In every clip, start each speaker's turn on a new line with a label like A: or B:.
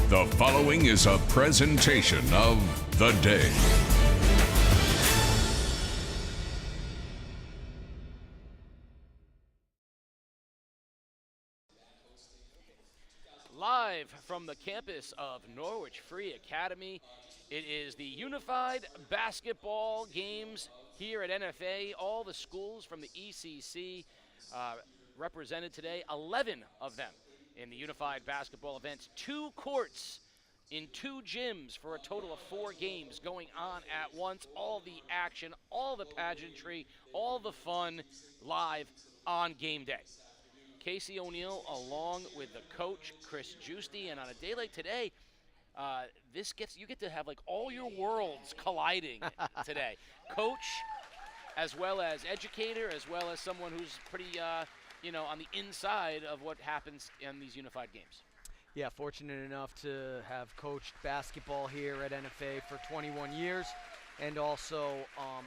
A: The following is a presentation of The Day.
B: Live from the campus of Norwich Free Academy, it is the Unified Basketball Games here at NFA. All the schools from the ECC represented today, 11 of them in the Unified Basketball events. 2 courts in 2 gyms for a total of 4 games going on at once. All the action, all the pageantry, all the fun live on game day. Casey O'Neill along with the coach, Chris Giusti, and on a day like today, you get to have like all your worlds colliding today. Coach, as well as educator, as well as someone who's pretty, on the inside of what happens in these unified games.
C: Yeah, fortunate enough to have coached basketball here at NFA for 21 years, and also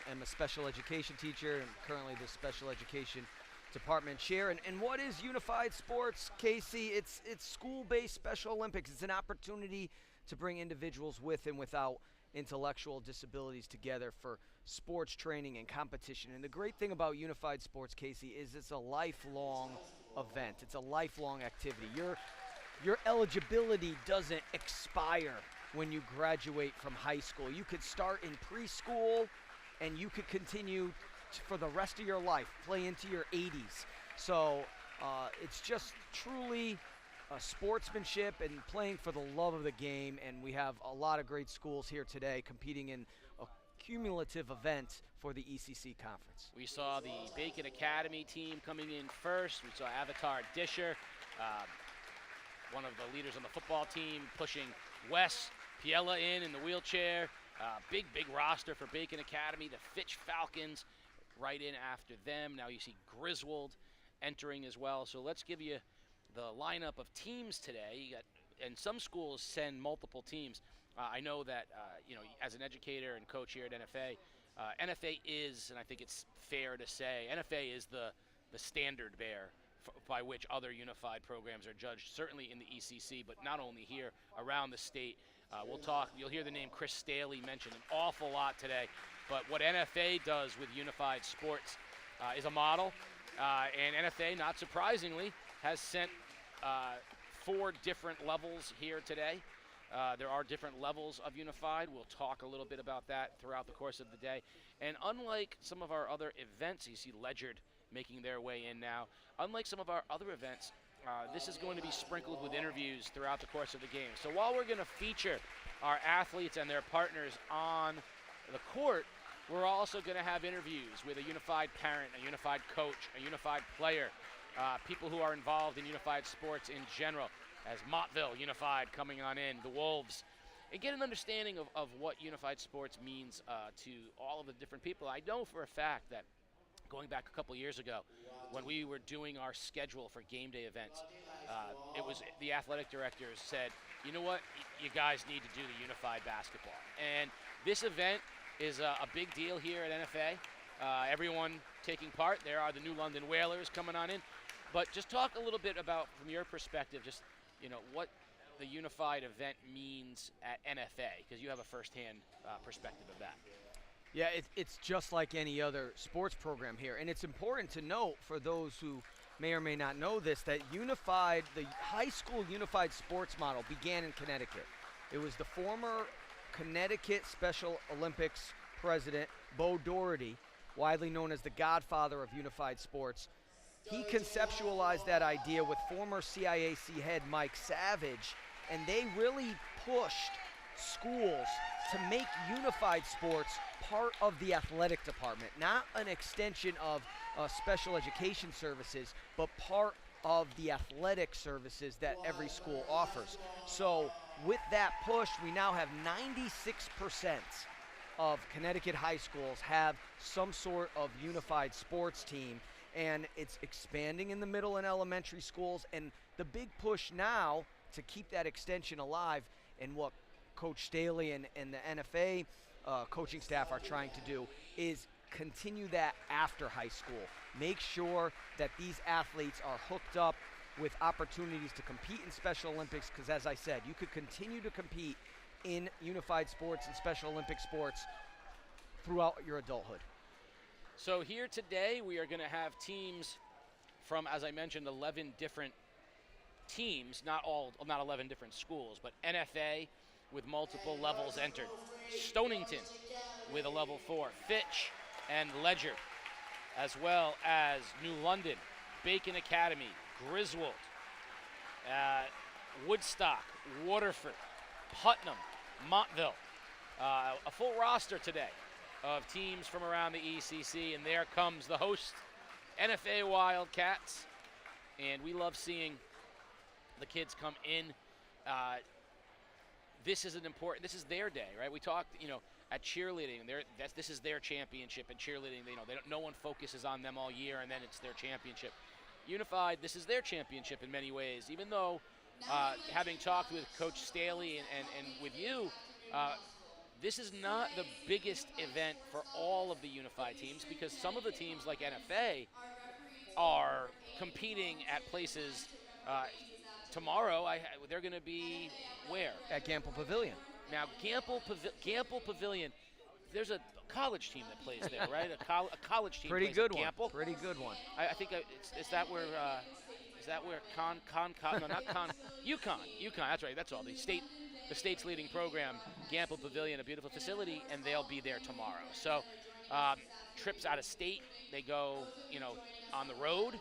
C: am a special education teacher and currently the special education department chair. And what is unified sports, Casey? It's school-based Special Olympics. It's an opportunity to bring individuals with and without intellectual disabilities together for sports training and competition. And the great thing about unified sports, Casey, is it's a lifelong event. It's a lifelong activity. Your eligibility doesn't expire when you graduate from high school. You could start in preschool and you could continue for the rest of your life, play into your 80s. So it's just truly sportsmanship and playing for the love of the game, and we have a lot of great schools here today competing in a cumulative event for the ECC conference.
B: We saw the Bacon Academy team coming in first. We saw Avatar Disher, one of the leaders on the football team, pushing Wes Piella in the wheelchair. Big roster for Bacon Academy. The Fitch Falcons right in after them. Now you see Griswold entering as well. So let's give you the lineup of teams today. And some schools send multiple teams. I know that, as an educator and coach here at NFA, NFA is, and I think it's fair to say, NFA is the standard bearer by which other unified programs are judged, certainly in the ECC, but not only here, around the state. You'll hear the name Chris Staley mentioned an awful lot today. But what NFA does with unified sports is a model, and NFA, not surprisingly, has sent 4 different levels here today. There are different levels of unified. We'll talk a little bit about that throughout the course of the day. And unlike some of our other events, you see Ledyard making their way in now. Unlike some of our other events, this is going to be sprinkled with interviews throughout the course of the game. So while we're going to feature our athletes and their partners on the court, we're also going to have interviews with a unified parent, a unified coach, a unified player, people who are involved in unified sports in general, as Montville Unified coming on in, the Wolves, and get an understanding of what unified sports means to all of the different people. I know for a fact that going back a couple years ago, when we were doing our schedule for game day events, it was the athletic directors said, you know what, you guys need to do the unified basketball. And this event is a big deal here at NFA. Everyone taking part. There are the New London Whalers coming on in. But just talk a little bit about, from your perspective, just what the unified event means at NFA, because you have a firsthand perspective of that.
C: Yeah, it's just like any other sports program here. And it's important to note, for those who may or may not know this, that the high school unified sports model began in Connecticut. It was the former Connecticut Special Olympics president, Bo Doherty, widely known as the godfather of unified sports. He conceptualized that idea with former CIAC head Mike Savage, and they really pushed schools to make unified sports part of the athletic department, not an extension of special education services, but part of the athletic services that every school offers. So with that push, we now have 96% of Connecticut high schools have some sort of unified sports team, and it's expanding in the middle and elementary schools. And the big push now to keep that extension alive, and what Coach Staley and the NFA coaching staff are trying to do, is continue that after high school. Make sure that these athletes are hooked up with opportunities to compete in Special Olympics, because as I said, you could continue to compete in unified sports and Special Olympic sports throughout your adulthood.
B: So here today we are going to have teams from, as I mentioned, 11 different teams, not 11 different schools, but NFA with multiple levels entered. Stonington with a level 4, Fitch and Ledyard, as well as New London, Bacon Academy, Griswold, Woodstock, Waterford, Putnam, Montville. A full roster today of teams from around the ECC, and there comes the host, NFA Wildcats, and we love seeing the kids come in. This is their day, right? We talked, at cheerleading. This is their championship. At cheerleading, no one focuses on them all year, and then it's their championship. Unified, this is their championship in many ways. Even though, having talked with Coach Staley and with you, this is not the biggest event for all of the unified teams, because some of the teams like NFA are competing at places. Tomorrow, they're going to be where?
C: At Gamble Pavilion.
B: Now, Gamble Pavilion, there's a college team that plays there, right? A college team.
C: Pretty
B: plays
C: good
B: at
C: one.
B: Gamble.
C: Pretty good one.
B: I think is that where UConn. That's right. That's all. The state's leading program, Gamble Pavilion, a beautiful facility, and they'll be there tomorrow. So, trips out of state, they go, on the road.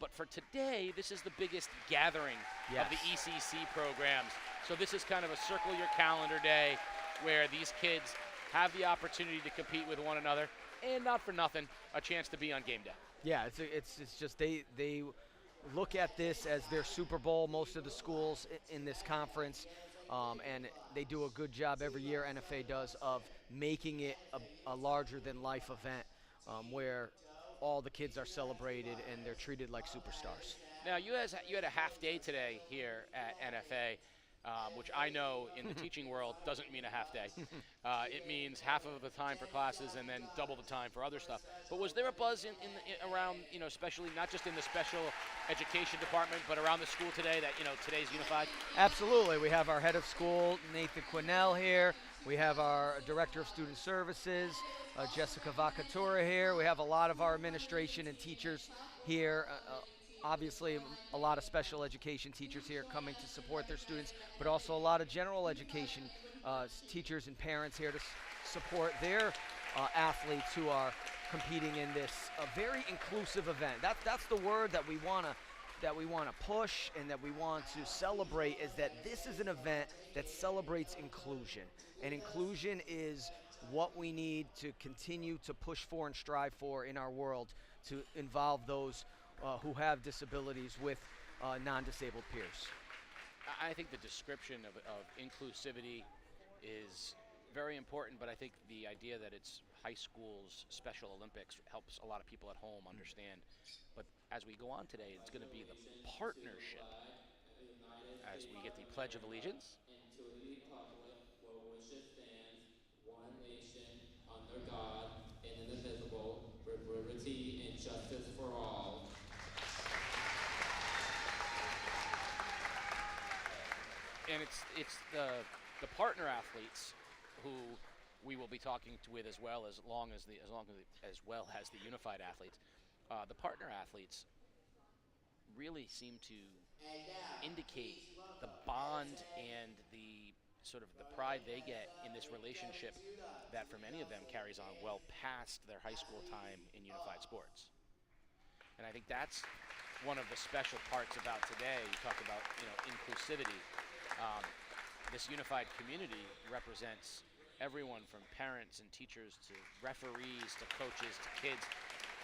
B: But for today, this is the biggest gathering of the ECC programs. So this is kind of a circle your calendar day where these kids have the opportunity to compete with one another, and not for nothing, a chance to be on game day.
C: Yeah, it's just they look at this as their Super Bowl, most of the schools in this conference, and they do a good job every year, NFA does, of making it a larger-than-life event where all the kids are celebrated and they're treated like superstars.
B: Now, you had a half day today here at NFA, which I know in the teaching world doesn't mean a half day. It means half of the time for classes and then double the time for other stuff. But was there a buzz around, especially not just in the special education department, but around the school today that, today's unified?
C: Absolutely. We have our head of school, Nathan Quinnell, here. We have our director of student services, Jessica Vacatura, here. We have a lot of our administration and teachers here. Obviously, a lot of special education teachers here coming to support their students, but also a lot of general education teachers and parents here to support their athletes who are competing in this very inclusive event. That's the word that we want to push and that we want to celebrate, is that this is an event that celebrates inclusion. And inclusion is what we need to continue to push for and strive for in our world, to involve those who have disabilities with non-disabled peers.
B: I think the description of inclusivity is very important, but I think the idea that it's high school's Special Olympics helps a lot of people at home understand. But as we go on today, it's going to be the partnership as we get the Pledge of Allegiance.
D: God and indivisible, with liberty and justice for all.
B: And it's the partner athletes who we will be talking with as well as the unified athletes. The partner athletes really seem to indicate the bond and the sort of the pride they get in this relationship that for many of them carries on well past their high school time in unified sports. And I think that's one of the special parts about today. You talk about, inclusivity. This unified community represents everyone from parents and teachers to referees to coaches to kids.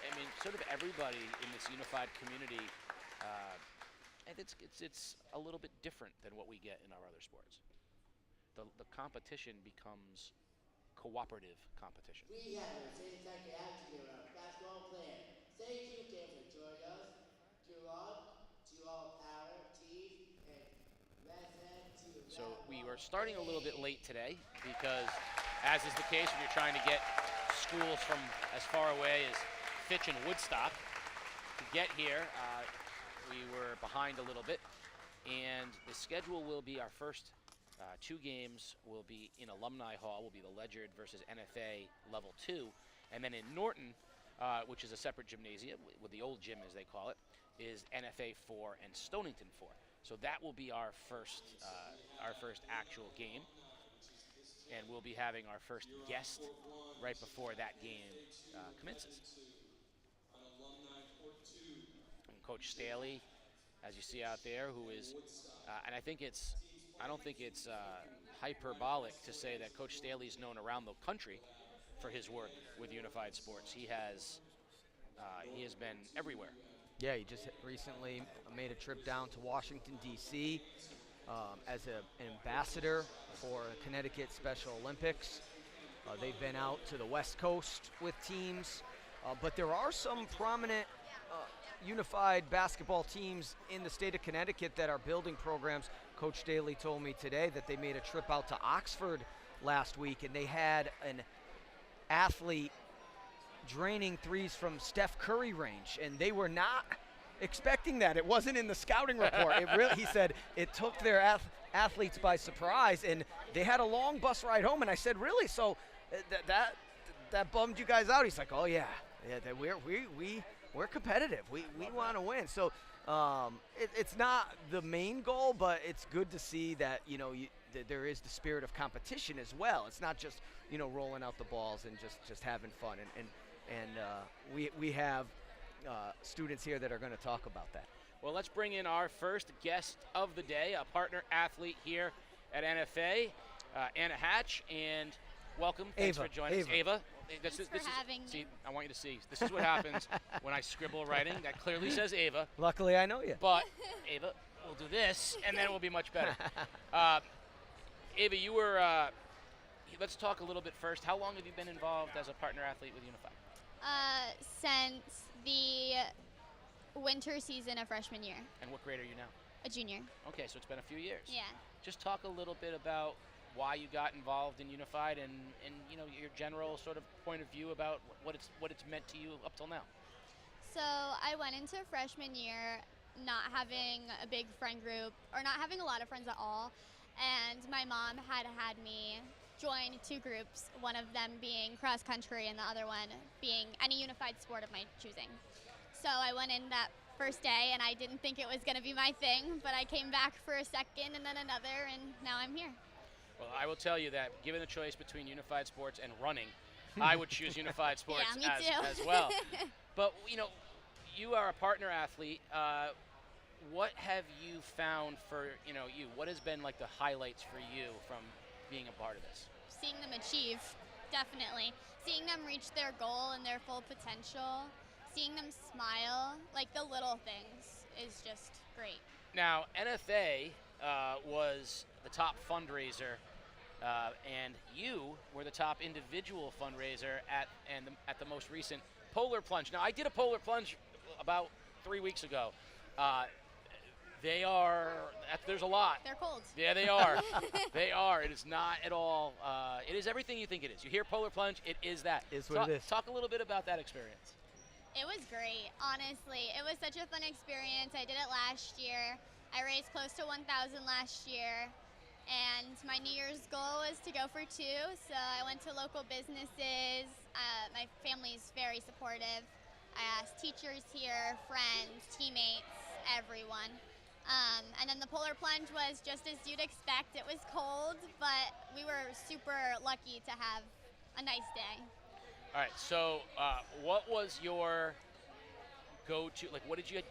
B: I mean, sort of everybody in this unified community. And it's a little bit different than what we get in our other sports. The competition becomes cooperative competition.
E: We have a same basketball player. Thank you again for joining us. To all power, team, and
B: so we are starting a little bit late today because, as is the case when you're trying to get schools from as far away as Fitch and Woodstock to get here, we were behind a little bit, and the schedule will be our first 2 games will be in Alumni Hall, will be the Ledyard versus NFA Level 2, and then in Norton, which is a separate gymnasium, with the old gym as they call it, is NFA 4 and Stonington 4. So that will be our first actual game, and we'll be having our first guest right before that game commences. And Coach Staley, as you see out there, who is, and I don't think it's hyperbolic to say that Coach Staley is known around the country for his work with Unified Sports. He has been everywhere.
C: Yeah, he just recently made a trip down to Washington, D.C. As an ambassador for Connecticut Special Olympics. They've been out to the West Coast with teams, but there are some prominent unified basketball teams in the state of Connecticut that are building programs. Coach Daly told me today that they made a trip out to Oxford last week, and they had an athlete draining threes from Steph Curry range, and they were not expecting that. It wasn't in the scouting report. He said it took their athletes by surprise, and they had a long bus ride home. And I said, really? So that bummed you guys out? He's like, oh yeah, we're competitive. We want to win. So it's not the main goal, but it's good to see that that there is the spirit of competition as well. It's not just rolling out the balls and just having fun. And we have students here that are going to talk about that.
B: Well, let's bring in our first guest of the day, a partner athlete here at NFA, Anna Hatch, and welcome. Thanks for joining us. Ava.
F: Thanks for having me.
B: See, I want you to see. This is what happens when I scribble writing. That clearly says Ava.
C: Luckily, I know you.
B: But, Ava, we'll do this, and then it will be much better. Ava, you were, let's talk a little bit first. How long have you been involved as a partner athlete with Unified?
F: Since the winter season of freshman year.
B: And what grade are you now?
F: A junior.
B: Okay, so it's been a few years.
F: Yeah.
B: Just talk a little bit about why you got involved in Unified and your general sort of point of view about what it's meant to you up till now.
F: So I went into freshman year not having a big friend group or not having a lot of friends at all, and my mom had me join 2 groups, one of them being cross country and the other one being any unified sport of my choosing. So I went in that first day and I didn't think it was going to be my thing, but I came back for a second and then another, and now I'm here.
B: Well, I will tell you that given the choice between unified sports and running, I would choose unified sports as well. But you are a partner athlete. What have you found for you? What has been like the highlights for you from being a part of this?
F: Seeing them achieve, definitely. Seeing them reach their goal and their full potential. Seeing them smile, like the little things, is just great.
B: Now, NFA was the top fundraiser, and you were the top individual fundraiser at the most recent Polar Plunge. Now, I did a Polar Plunge about 3 weeks ago. There's a lot.
F: They're cold.
B: Yeah, they are. They are. It is not at all. It is everything you think it is. You hear Polar Plunge, it is that.
C: It's what it is.
B: Talk a little bit about that experience.
F: It was great, honestly. It was such a fun experience. I did it last year. I raised close to 1,000 last year. And my New Year's goal was to go for 2. So I went to local businesses. My family's very supportive. I asked teachers here, friends, teammates, everyone. And then the Polar Plunge was just as you'd expect. It was cold, but we were super lucky to have a nice day.
B: All right, so what was your go-to? Like, would you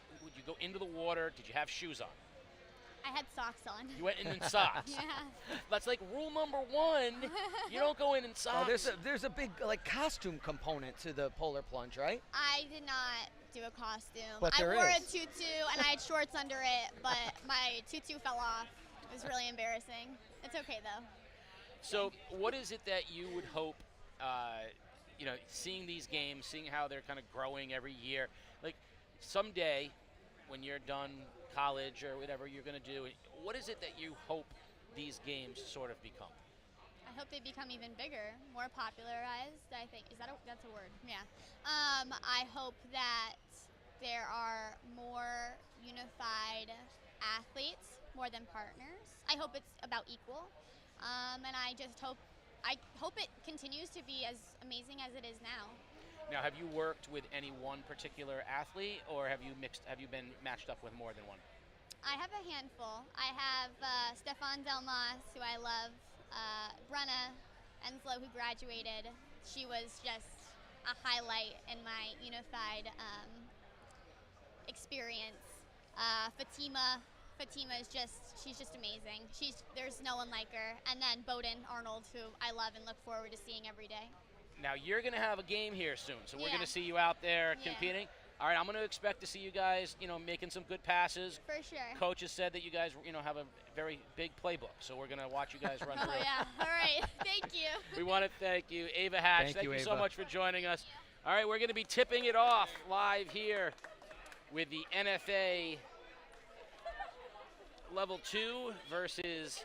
B: go into the water? Did you have shoes on?
F: I had socks on.
B: You went in socks?
F: Yeah.
B: That's like rule number 1. You don't go in socks.
C: Oh, there's a big costume component to the Polar Plunge, right?
F: I did not do a costume.
C: But
F: I wore a tutu and I had shorts under it, but my tutu fell off. It was really embarrassing. It's okay though.
B: So what is it that you would hope, seeing these games, seeing how they're kind of growing every year, like someday when you're done college or whatever you're going to do, what is it that you hope these games sort of become?
F: I hope they become even bigger, more popularized, I think. That's a word? Yeah. I hope that there are more unified athletes more than partners. I hope it's about equal, and I hope it continues to be as amazing as it is now.
B: Now, have you worked with any one particular athlete, or have you been matched up with more than one?
F: I have a handful. I have Stefan Delmas, who I love, Brenna Enslow, who graduated. She was just a highlight in my unified experience. Fatima is she's just amazing. There's no one like her. And then Bowden Arnold, who I love and look forward to seeing every day.
B: Now, you're going to have a game here soon, so we're
F: Yeah.
B: going to see you out there
F: Yeah.
B: competing. All right, I'm going to expect to see you guys, making some good passes.
F: For sure.
B: Coach has said that you guys, have a very big playbook, so we're going to watch you guys run
F: Oh,
B: through.
F: yeah. All right. Thank you.
B: We want to thank you, Ava Hatch.
C: Thank you,
B: so
C: Ava.
B: much for joining us. All right, we're going to be tipping it off live here with the NFA Level 2 versus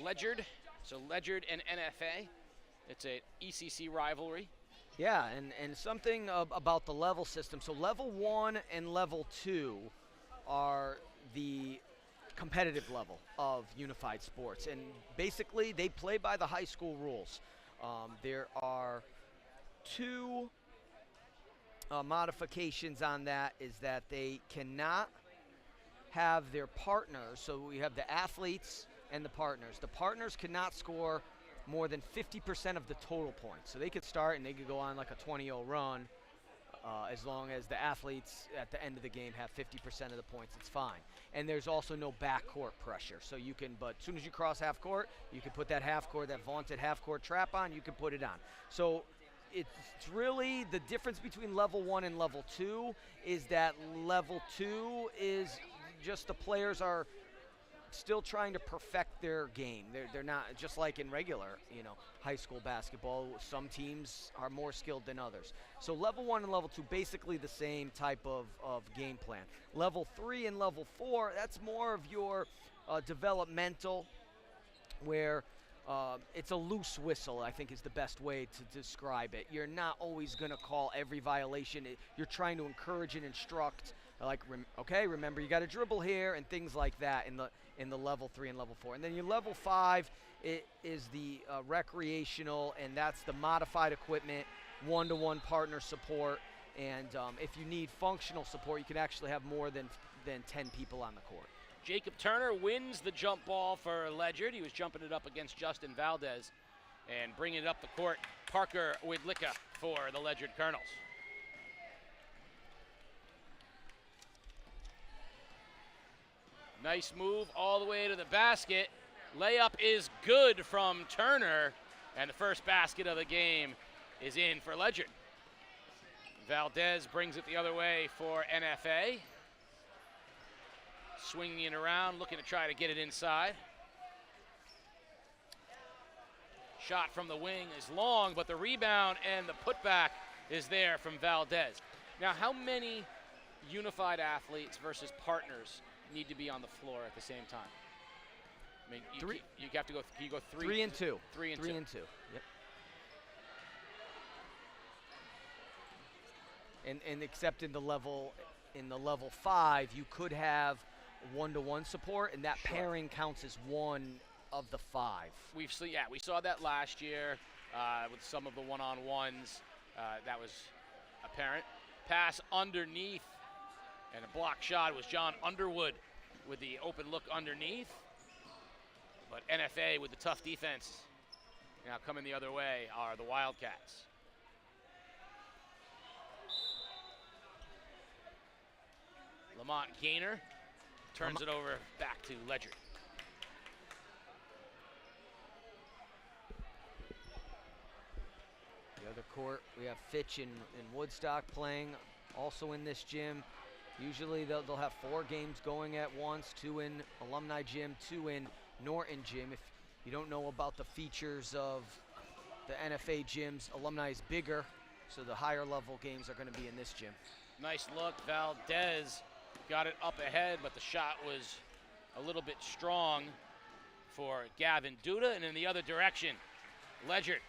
B: Ledyard. So Ledyard and NFA. It's an ECC rivalry.
C: Yeah, and something about the level system. So level 1 and level 2 are the competitive level of unified sports. And basically, they play by the high school rules. There are two modifications on that, is that they cannot have their partners. So we have the athletes and the partners. The partners cannot score more than 50% of the total points. So they could start and they could go on like a 20-0 run as long as the athletes at the end of the game have 50% of the points, it's fine. And there's also no backcourt pressure. So you can, but as soon as you cross half court, you can put that half court, that vaunted half court trap on, you can put it on. So it's really the difference between level 1 and level 2 is that level 2 is just the players are still trying to perfect their game. They're not, just like in regular, high school basketball, some teams are more skilled than others. So level 1 and level 2, basically the same type of game plan. Level 3 and level 4, that's more of your developmental, where it's a loose whistle, I think is the best way to describe it. You're not always going to call every violation. You're trying to encourage and instruct, like, okay, remember you got to dribble here and things like that in the level 3 and level 4. And then your level 5 is the recreational, and that's the modified equipment, one-to-one partner support. And if you need functional support, you can actually have more than 10 people on the court.
B: Jacob Turner wins the jump ball for Ledyard. He was jumping it up against Justin Valdez. And bringing it up the court, Parker Widlicka for the Ledyard Colonels. Nice move all the way to the basket. Layup is good from Turner. And the first basket of the game is in for Ledyard. Valdez brings it the other way for NFA. Swinging it around, looking to try to get it inside. Shot from the wing is long, but the rebound and the putback is there from Valdez. Now, how many unified athletes versus partners need to be on the floor at the same time? I mean, you have to go. Can you go
C: 3 and 2?
B: 3 and
C: 3
B: 2.
C: and 2. Yep. And except in the level 5, you could have one-to-one support, and that pairing counts as one of the 5.
B: We saw that last year with some of the one-on-ones. That was apparent. Pass underneath, and a block shot was John Underwood with the open look underneath. But NFA with the tough defense now coming the other way are the Wildcats. Lamont Gaynor turns it over back to Ledyard.
C: The other court, we have Fitch and Woodstock playing also in this gym. Usually they'll have 4 games going at once, 2 in Alumni Gym, 2 in Norton Gym. If you don't know about the features of the NFA gyms, Alumni is bigger, so the higher level games are going to be in this gym.
B: Nice look, Valdez got it up ahead, but the shot was a little bit strong for Gavin Duda. And in the other direction, Ledyard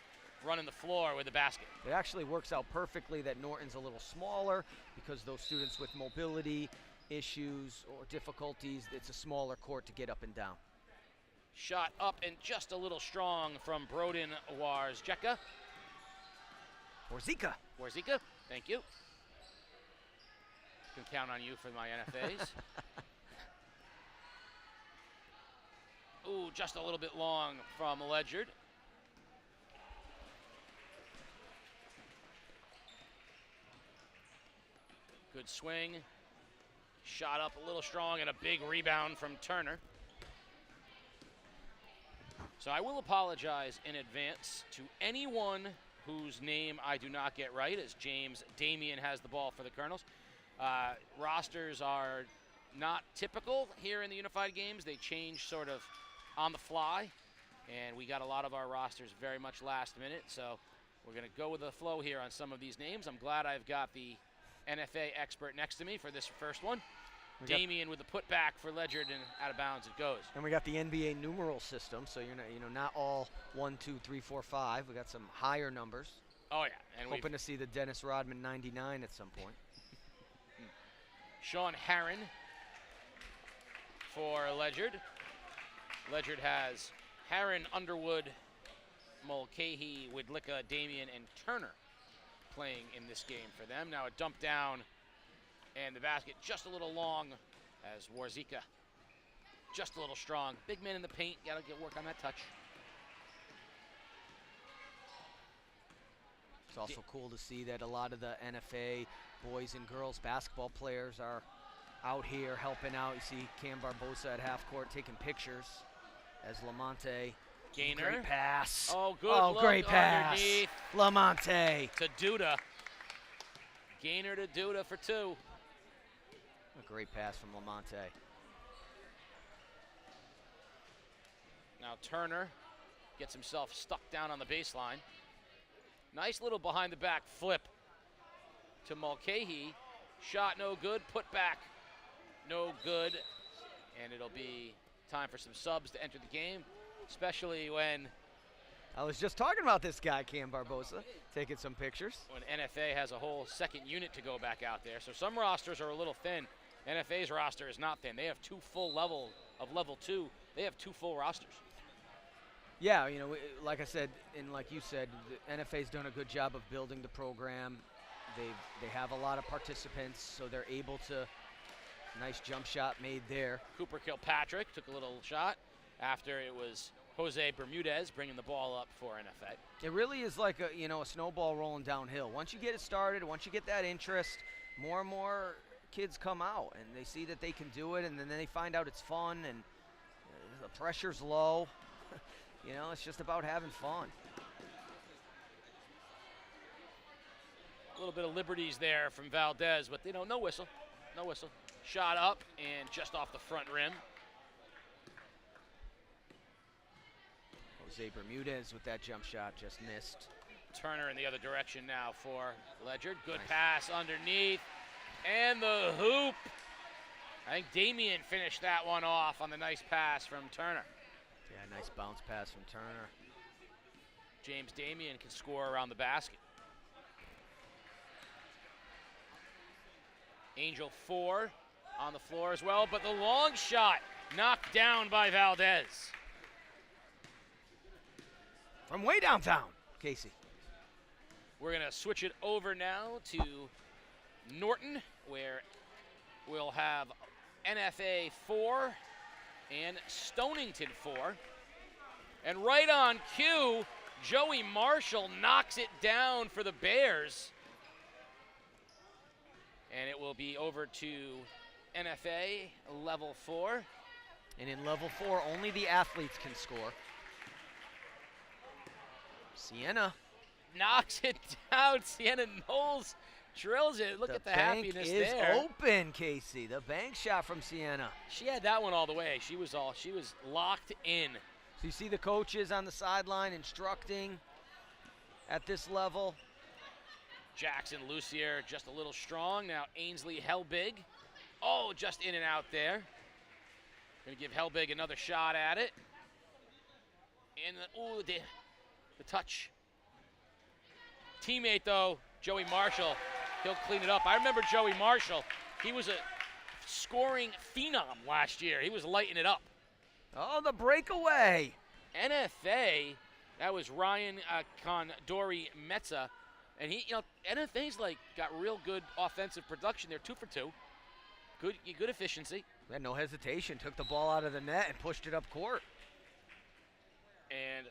B: running the floor with the basket.
C: It actually works out perfectly that Norton's a little smaller because those students with mobility issues or difficulties, it's a smaller court to get up and down.
B: Shot up and just a little strong from Broden Warzeka. Warzeka, thank you. Can count on you for my NFAs. Ooh, just a little bit long from Ledyard. Good swing. Shot up a little strong and a big rebound from Turner. So I will apologize in advance to anyone whose name I do not get right, as James Damien has the ball for the Colonels. Rosters are not typical here in the Unified Games. They change sort of on the fly, and we got a lot of our rosters very much last minute, so we're going to go with the flow here on some of these names. I'm glad I've got the NFA expert next to me for this first one. Damien with the putback for Ledyard, and out of bounds it goes.
C: And we got the NBA numeral system, so you're not all 1, 2, 3, 4, 5. We got some higher numbers.
B: Oh yeah, and
C: hoping to see the Dennis Rodman 99 at some point.
B: Sean Herron for Ledyard. Ledyard has Herron, Underwood, Mulcahy, Widlicka, Damien, and Turner playing in this game for them. Now a dump down, and the basket just a little long as Warzeka just a little strong. Big man in the paint, gotta get work on that touch.
C: It's also cool to see that a lot of the NFA boys and girls basketball players are out here helping out. You see Cam Barbosa at half court taking pictures as Lamonte.
B: Gainer.
C: Great pass.
B: Oh, good
C: Oh,
B: look
C: great pass.
B: Underneath.
C: Lamonte.
B: To Duda. Gainer to Duda for 2.
C: A great pass from Lamonte.
B: Now Turner gets himself stuck down on the baseline. Nice little behind the back flip to Mulcahy. Shot no good, put back no good. And it'll be time for some subs to enter the game, especially when
C: I was just talking about this guy, Cam Barbosa, taking some pictures.
B: when NFA has a whole second unit to go back out there. So some rosters are a little thin. NFA's roster is not thin. They have 2 full level of level 2. They have 2 full rosters.
C: Yeah, like I said, and like you said, the NFA's done a good job of building the program. They have a lot of participants, so they're able to. Nice jump shot made there.
B: Cooper Kilpatrick took a little shot after it was Jose Bermudez bringing the ball up for NFA.
C: It really is like a snowball rolling downhill. Once you get it started, once you get that interest, more and more kids come out and they see that they can do it, and then they find out it's fun and the pressure's low. It's just about having fun.
B: A little bit of liberties there from Valdez, but no whistle. No whistle. Shot up and just off the front rim.
C: Jose Bermudez with that jump shot just missed.
B: Turner in the other direction now for Ledyard. Good pass underneath. And the hoop. I think Damien finished that one off on the nice pass from Turner.
C: Yeah, nice bounce pass from Turner.
B: James Damien can score around the basket. Angel 4 on the floor as well, but the long shot knocked down by Valdez.
C: From way downtown, Casey.
B: We're gonna switch it over now to Norton, where we'll have NFA 4 and Stonington 4. And right on cue, Joey Marshall knocks it down for the Bears. And it will be over to NFA level 4.
C: And in level 4, only the athletes can score. Sienna
B: knocks it down. Sienna Knowles drills it. Look at the happiness there.
C: The bank is open, Casey. The bank shot from Sienna.
B: She had that one all the way. She was locked in.
C: So you see the coaches on the sideline instructing at this level.
B: Jackson Lucier just a little strong. Now Ainsley Helbig. Oh, just in and out there. Gonna give Helbig another shot at it. And the touch. Teammate though, Joey Marshall, he'll clean it up. I remember Joey Marshall. He was a scoring phenom last year. He was lighting it up.
C: Oh, the breakaway.
B: NFA, that was Ryan Condori Metza. And he, NFA's got real good offensive production. They're 2 for 2. Good efficiency.
C: Had no hesitation. Took the ball out of the net and pushed it up court.
B: And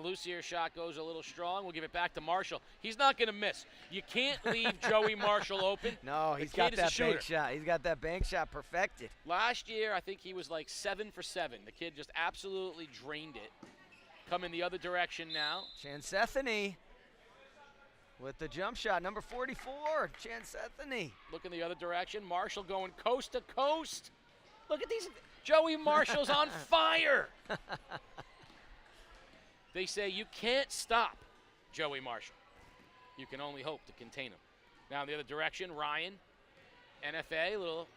B: Lucier's shot goes a little strong. We'll give it back to Marshall. He's not going to miss. You can't leave Joey Marshall open.
C: No, he's got that bank shot. He's got that bank shot perfected.
B: Last year, I think he was 7 for 7. The kid just absolutely drained it. Coming the other direction now.
C: Chansethony with the jump shot, number 44, Chansethony.
B: Looking the other direction. Marshall going coast to coast. Look at these. Joey Marshall's on fire. They say you can't stop Joey Marshall. You can only hope to contain him. Now in the other direction, Ryan, NFA, little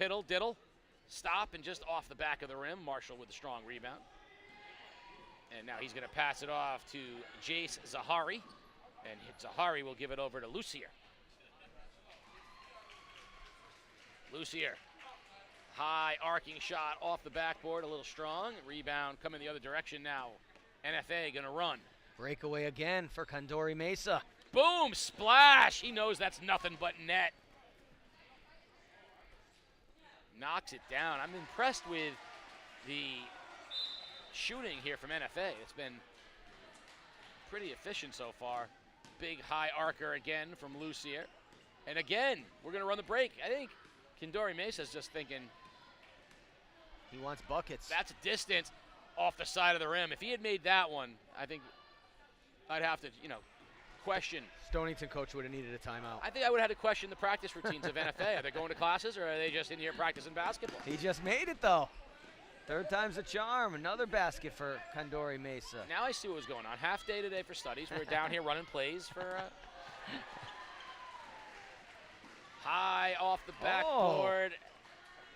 B: piddle, diddle, stop and just off the back of the rim. Marshall with a strong rebound. And now he's going to pass it off to Jace Zahari. And Zahari will give it over to Lucier. Lucier, high arcing shot off the backboard, a little strong. Rebound coming the other direction now. NFA going to run.
C: Breakaway again for Condori Mesa.
B: Boom, splash. He knows that's nothing but net. Knocks it down. I'm impressed with the shooting here from NFA. It's been pretty efficient so far. Big high arcer again from Lucier. And again, we're going to run the break. I think Condori Mesa's just thinking.
C: He wants buckets.
B: That's distance off the side of the rim. If he had made that one, I think I'd have to, question.
C: Stonington coach would have needed a timeout.
B: I think I would have had to question the practice routines of NFA. Are they going to classes or are they just in here practicing basketball?
C: He just made it, though. Third time's a charm. Another basket for Condori Mesa.
B: Now I see what was going on. Half day today for studies. We're down here running plays for high off the backboard.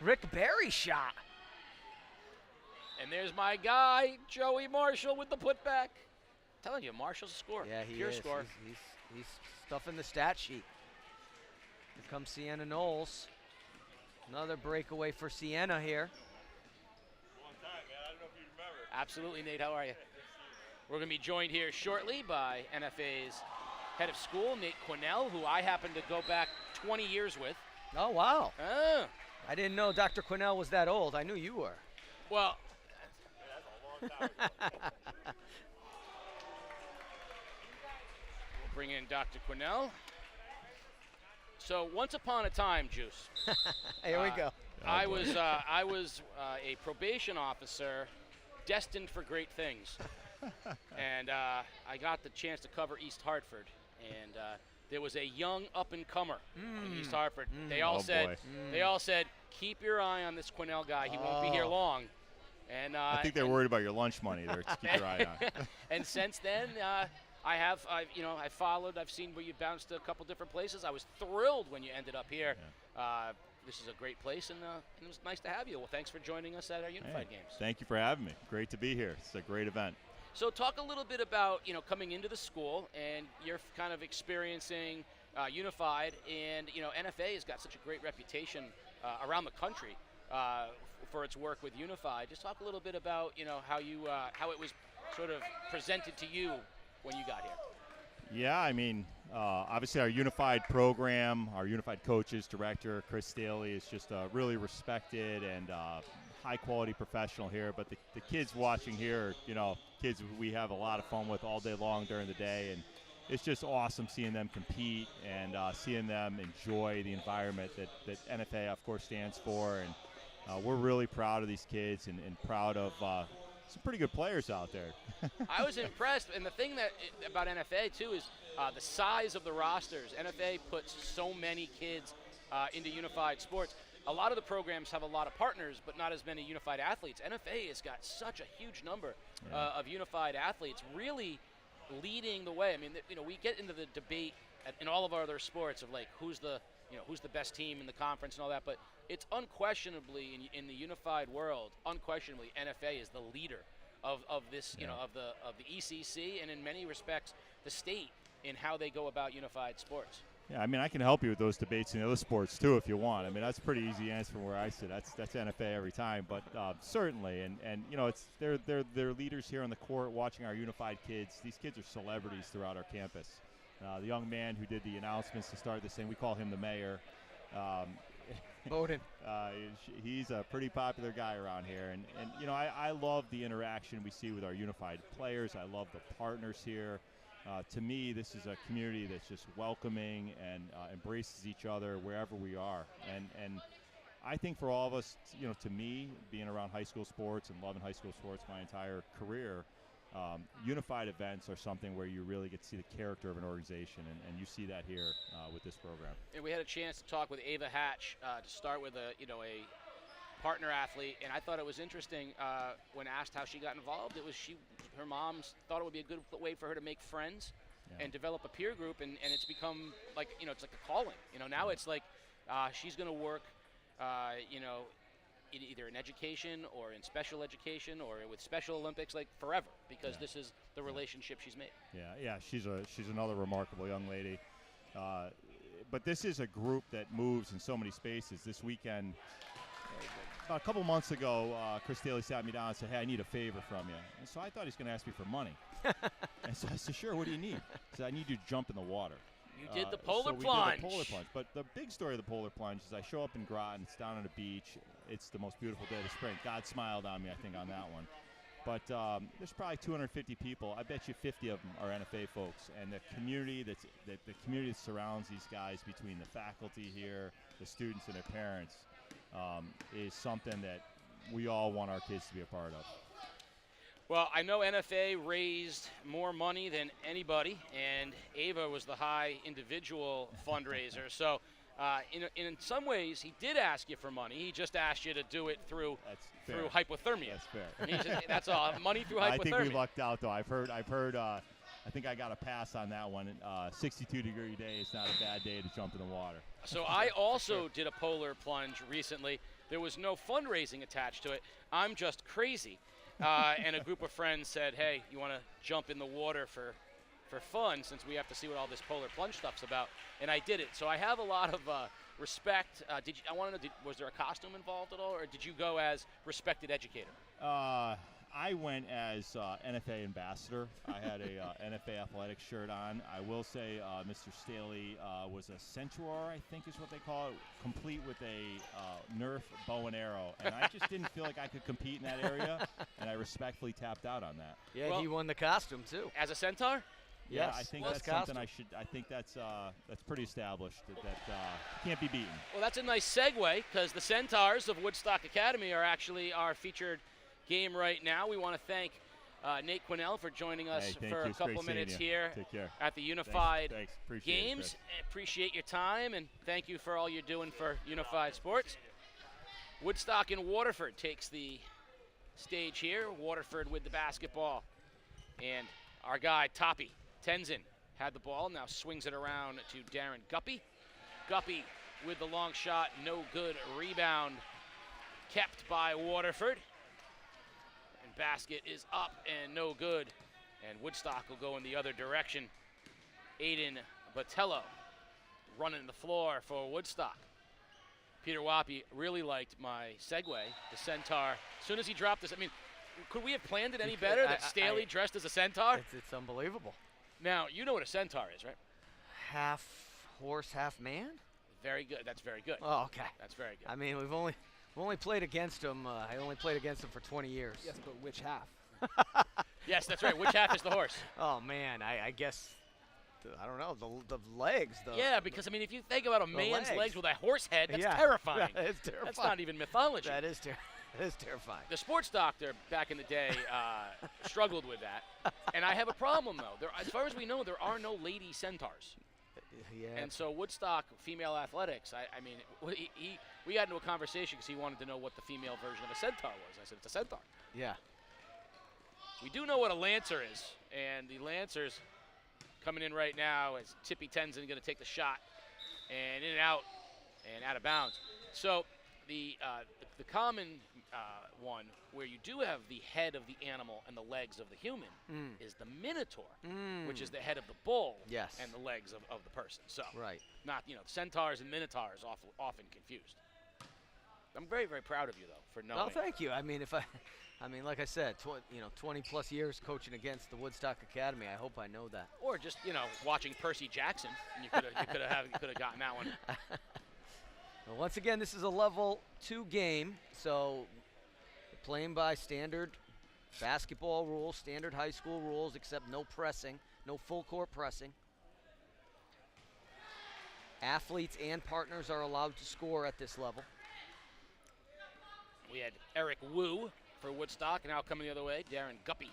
C: Rick Barry shot.
B: And there's my guy, Joey Marshall, with the putback. I'm telling you, Marshall's a scorer.
C: Yeah, he
B: Pure
C: is.
B: scorer.
C: He's stuffing the stat sheet. Here comes Sienna Knowles. Another breakaway for Sienna here.
G: Long time, man. I don't know if you remember.
B: Absolutely, Nate. How are you? We're going to be joined here shortly by NFA's head of school, Nate Quinnell, who I happen to go back 20 years with.
C: Oh, wow.
B: Oh.
C: I didn't know Dr. Quinnell was that old. I knew you were.
B: Well,
G: That's a long time ago.
B: we'll bring in Dr. Quinnell. So once upon a time, Juice.
C: Here we go.
B: I was a probation officer destined for great things. And I got the chance to cover East Hartford. And there was a young up-and-comer in East Hartford. They all said, keep your eye on this Quinnell guy. He won't be here long. And
G: I think they're worried about your lunch money there. To keep your eye on.
B: And since then, I've followed. I've seen where you bounced to a couple different places. I was thrilled when you ended up here.
G: Yeah.
B: This is a great place, and it was nice to have you. Well, thanks for joining us at our Unified Games.
G: Thank you for having me. Great to be here. It's a great event.
B: So talk a little bit about coming into the school and you're kind of experiencing Unified, and NFA has got such a great reputation around the country for its work with Unified. Just talk a little bit about how it was sort of presented to you when you got here.
G: Yeah, I mean, obviously our Unified program, our Unified coaches, director, Chris Staley, is just a really respected and high-quality professional here. But the kids watching here, kids we have a lot of fun with all day long during the day. And it's just awesome seeing them compete and seeing them enjoy the environment that NFA, of course, stands for. And we're really proud of these kids and proud of some pretty good players out there.
B: I was impressed, and the thing about NFA too is the size of the rosters. NFA puts so many kids into Unified sports. A lot of the programs have a lot of partners, but not as many Unified athletes. NFA has got such a huge number of Unified athletes, really leading the way. I mean, we get into the debate in all of our other sports of who's the best team in the conference and all that, but it's unquestionably in the Unified world, unquestionably NFA is the leader of this, of the ECC, and in many respects the state in how they go about Unified sports.
G: Yeah, I mean, I can help you with those debates in the other sports too, if you want. I mean, that's a pretty easy answer from where I sit. That's NFA every time, but certainly, and you know, it's they're leaders here on the court, watching our unified kids. These kids are celebrities throughout our campus. The young man who did the announcements to start this thing, we call him the mayor.
C: Bowden.
G: He's a pretty popular guy around here, and you know, I love the interaction we see with our unified players. I love the partners here. To me, this is a community that's just welcoming and embraces each other wherever we are. And I think for all of us, you know, to me, being around high school sports and loving high school sports my entire career, unified events are something where you really get to see the character of an organization, and you see that here with this program.
B: And we had a chance to talk with Ava Hatch to start with a partner athlete, and I thought it was interesting when asked how she got involved. It was her mom thought it would be a good way for her to make friends and develop a peer group, and it's become like, you know, it's like a calling. You know, now it's like she's going to work, you know, either in education or in special education or with Special Olympics, like forever, because this is the relationship she's made.
G: Yeah, she's another remarkable young lady. But this is a group that moves in so many spaces. This weekend, about a couple months ago, Chris Daly sat me down and said, "Hey, I need a favor from you." And so I thought he's going to ask me for money. And so I said, "Sure, what do you need?" He said, "I need you to jump in the water."
B: You did the polar
G: so
B: plunge.
G: We did the polar plunge. But the big story of the polar plunge is I show up in Groton. It's down on the beach. It's the most beautiful day of the spring. God smiled on me, I think, on that one. But there's probably 250 people. I bet you 50 of them are NFA folks. And the community that surrounds these guys, between the faculty here, the students, and their parents, is something that we all want our kids to be a part of.
B: Well, I know NFA raised more money than anybody, and Ava was the high individual fundraiser. So in some ways, he did ask you for money. He just asked you to do it through hypothermia.
G: That's fair.
B: That's all. Money through hypothermia.
G: I think we lucked out, though. I've heard. I think I got a pass on that one. 62-degree day is not a bad day to jump in the water.
B: So I also did a polar plunge recently. There was no fundraising attached to it. I'm just crazy. And a group of friends said, "Hey, you want to jump in the water for fun, since we have to see what all this polar plunge stuff's about?" And I did it. So I have a lot of respect. I want to know, was there a costume involved at all, or did you go as respected educator?
G: I went as NFA ambassador. I had a NFA athletic shirt on. I will say Mr. Staley was a centaur, I think is what they call it, complete with a Nerf bow and arrow. And I just didn't feel like I could compete in that area, and I respectfully tapped out on that.
C: Yeah,
B: well,
C: he won the costume too.
B: As a centaur?
G: Yeah,
C: Yes,
G: I think
C: well,
G: that's something I think that's pretty established. That can't be beaten.
B: Well, that's a nice segue, because the Centaurs of Woodstock Academy are actually our featured game right now. We want to thank Nate Quinnell for joining us for a couple minutes here at the Unified
G: Thanks.
B: Games. Appreciate your time, and thank you for all you're doing for Unified Sports. Woodstock and Waterford takes the stage here. Waterford with the basketball. And our guy, Toppy Tenzin, had the ball, now swings it around to Darren Guppy. Guppy with the long shot, no good. Rebound kept by Waterford. And basket is up and no good. And Woodstock will go in the other direction. Aiden Botello running the floor for Woodstock. Peter Wappy really liked my segue, the Centaur. As soon as he dropped this, I mean, could we have planned it any better that Staley dressed as a Centaur?
C: It's unbelievable.
B: Now, you know what a Centaur is, right?
C: Half horse, half man?
B: Very good. That's very good.
C: Oh, okay.
B: That's very good.
C: I mean, we've only played against him. I only played against him for 20 years.
H: Yes, but which half?
B: Yes, that's right. Which half is the horse?
C: Oh man, I guess I don't know, the legs.
B: Yeah, because I mean, if you think about a man's legs with a horse head, that's
C: yeah.
B: terrifying.
C: That is terrifying.
B: That's not even mythology.
C: That is terrifying.
B: The sports doctor back in the day struggled with that, and I have a problem though. As far as we know, there are no lady centaurs.
C: Yeah.
B: And so Woodstock female athletics, I mean, we got into a conversation because he wanted to know what the female version of a centaur was. I said, it's a centaur.
C: Yeah.
B: We do know what a lancer is, and the lancers coming in right now is Tippy Tenzin going to take the shot, and in and out of bounds. So the common one where you do have the head of the animal and the legs of the human is the minotaur, which is the head of the bull
C: Yes.
B: and the legs of the person. So
C: Right.
B: not, centaurs and minotaurs often confused. I'm very, very proud of you, though, for knowing.
C: Well, thank you. I mean, like I said, 20 plus years coaching against the Woodstock Academy. I hope I know that.
B: Or just, watching Percy Jackson. You could have gotten that one.
C: Well, once again, this is a level 2 game, so playing by standard basketball rules, standard high school rules, except no pressing, no full court pressing. Athletes and partners are allowed to score at this level.
B: We had Eric Wu for Woodstock, and now coming the other way, Darren Guppy.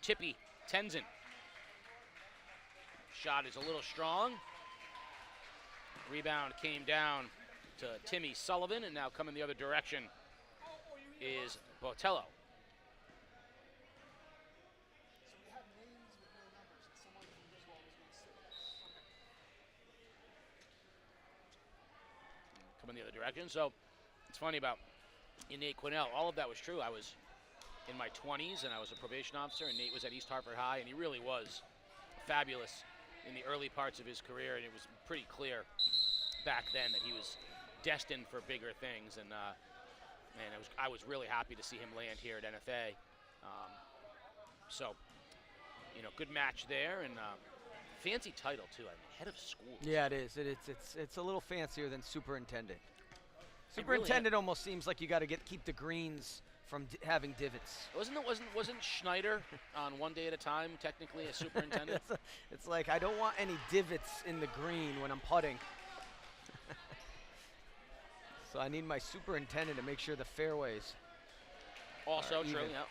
B: Tippy Tenzin. Shot is a little strong. Rebound came down to Timmy Sullivan, and now coming the other direction is Botello. Coming the other direction. So it's funny about Nate Quinnell. All of that was true. I was in my 20s, and I was a probation officer, and Nate was at East Hartford High, and he really was fabulous in the early parts of his career, and it was pretty clear back then that he was destined for bigger things, and I was really happy to see him land here at NFA. So, good match there, and fancy title too. I mean, head of school.
C: Yeah, it is. It's a little fancier than superintendent.
B: It really
C: Superintendent almost seems like you got to keep the greens from having divots.
B: Wasn't Schneider on one day at a time technically a superintendent?
C: It's like I don't want any divots in the green when I'm putting. So I need my superintendent to make sure the fairways.
B: Also
C: are
B: true,
C: even.
B: yeah.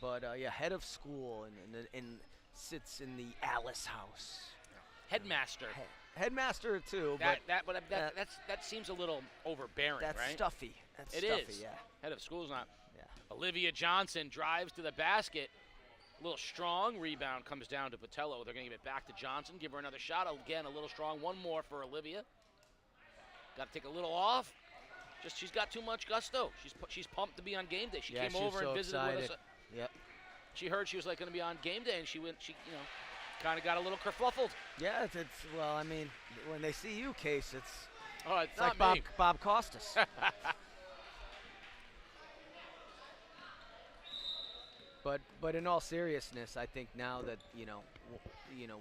C: But head of school and sits in the Alice house.
B: Headmaster.
C: Headmaster too.
B: That seems a little overbearing,
C: That's
B: right?
C: stuffy. That's
B: It
C: stuffy,
B: is.
C: yeah.
B: Head of school's not.
C: Yeah.
B: Olivia Johnson drives to the basket. A little strong. Rebound comes down to Patello. They're going to give it back to Johnson. Give her another shot. Again, a little strong. One more for Olivia. Got to take a little off. She's got too much gusto. She's pumped to be on game day. She came over and visited with us.
C: Yep.
B: She heard she was going to be on game day, and she kind of got a little kerfluffled.
C: Yeah, it's well, I mean, when they see you, Case, it's
B: not
C: like
B: me.
C: Bob Costas. But in all seriousness, I think now that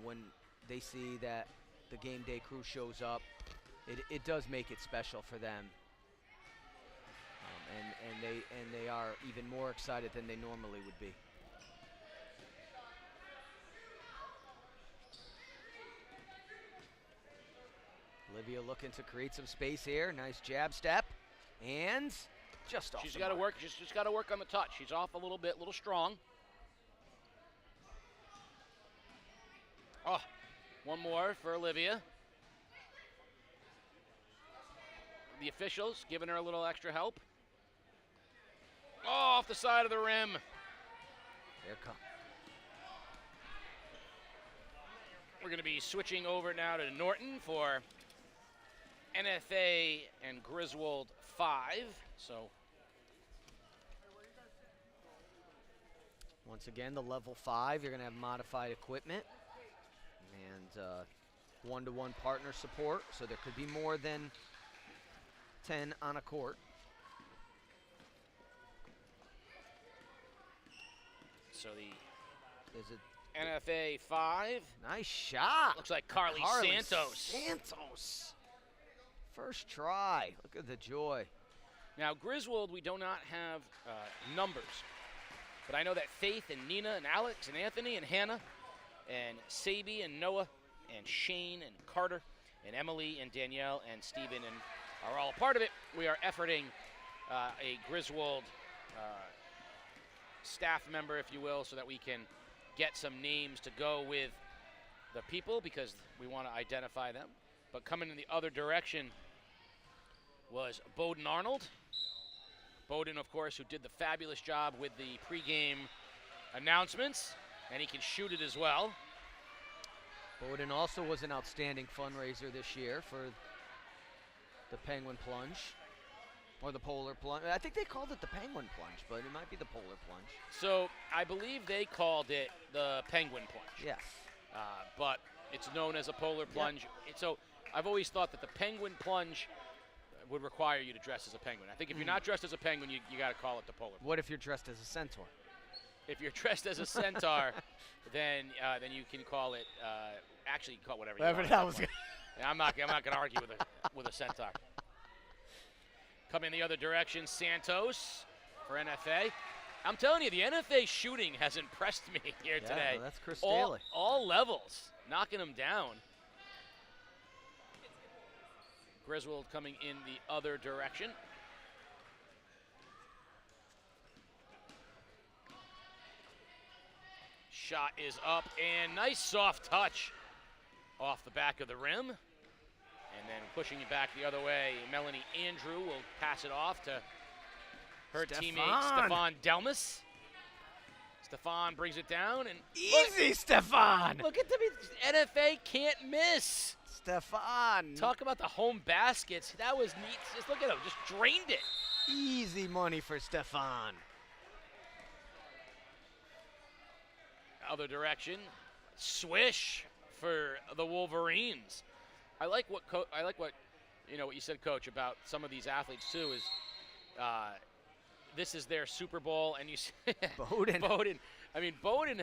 C: when they see that the game day crew shows up, it does make it special for them, and they are even more excited than they normally would be. Olivia looking to create some space here. Nice jab step, and just off.
B: She's got to work. She's just got to work on the touch. She's off a little bit, a little strong. Oh, one more for Olivia. The officials giving her a little extra help. Oh, off the side of the rim.
C: Here it comes.
B: We're going to be switching over now to Norton for NFA and Griswold 5. So
C: once again, the level 5, you're going to have modified equipment and one-to-one partner support, so there could be more than 10 on a court.
B: So the
C: Is it
B: NFA 5.
C: nice shot?
B: Looks like Carly Santos.
C: Santos. First try. Look at the joy.
B: Now, Griswold, we do not have numbers. But I know that Faith and Nina and Alex and Anthony and Hannah and Sabi and Noah and Shane and Carter and Emily and Danielle and Steven and are all a part of it. We are efforting a Griswold staff member, if you will, so that we can get some names to go with the people because we want to identify them. But coming in the other direction was Bowden Arnold. Bowden, of course, who did the fabulous job with the pregame announcements, and he can shoot it as well.
C: Bowdoin also was an outstanding fundraiser this year for the Penguin Plunge, or the Polar Plunge. I think they called it the Penguin Plunge, but it might be the Polar Plunge.
B: So I believe they called it the Penguin Plunge.
C: Yes.
B: But it's known as a Polar Plunge. So I've always thought that the Penguin Plunge would require you to dress as a penguin. I think if you're not dressed as a penguin, you got to call it the Polar Plunge.
C: What if you're dressed as a centaur?
B: If you're dressed as a centaur, then you can call it. Actually, you can call it whatever you want.
C: That was
B: Yeah, I'm not going to argue with a centaur. Coming the other direction, Santos for NFA. I'm telling you, the NFA shooting has impressed me here today.
C: Well, that's Chris Daly.
B: All levels, knocking them down. Griswold coming in the other direction. Shot is up, and nice soft touch off the back of the rim. And then pushing it back the other way, Melanie Andrew will pass it off to her teammate, Stefan Delmas. Stefan brings it down, and
C: Easy, Stefan!
B: look at them. NFA can't miss.
C: Stefan!
B: Talk about the home baskets. That was neat. Just look at him, just drained it.
C: Easy money for Stefan.
B: Other direction, swish for the Wolverines. I like what what you said, Coach, about some of these athletes too. Is this is their Super Bowl, and you
C: Bowdoin.
B: Bowdoin. I mean, Bowdoin.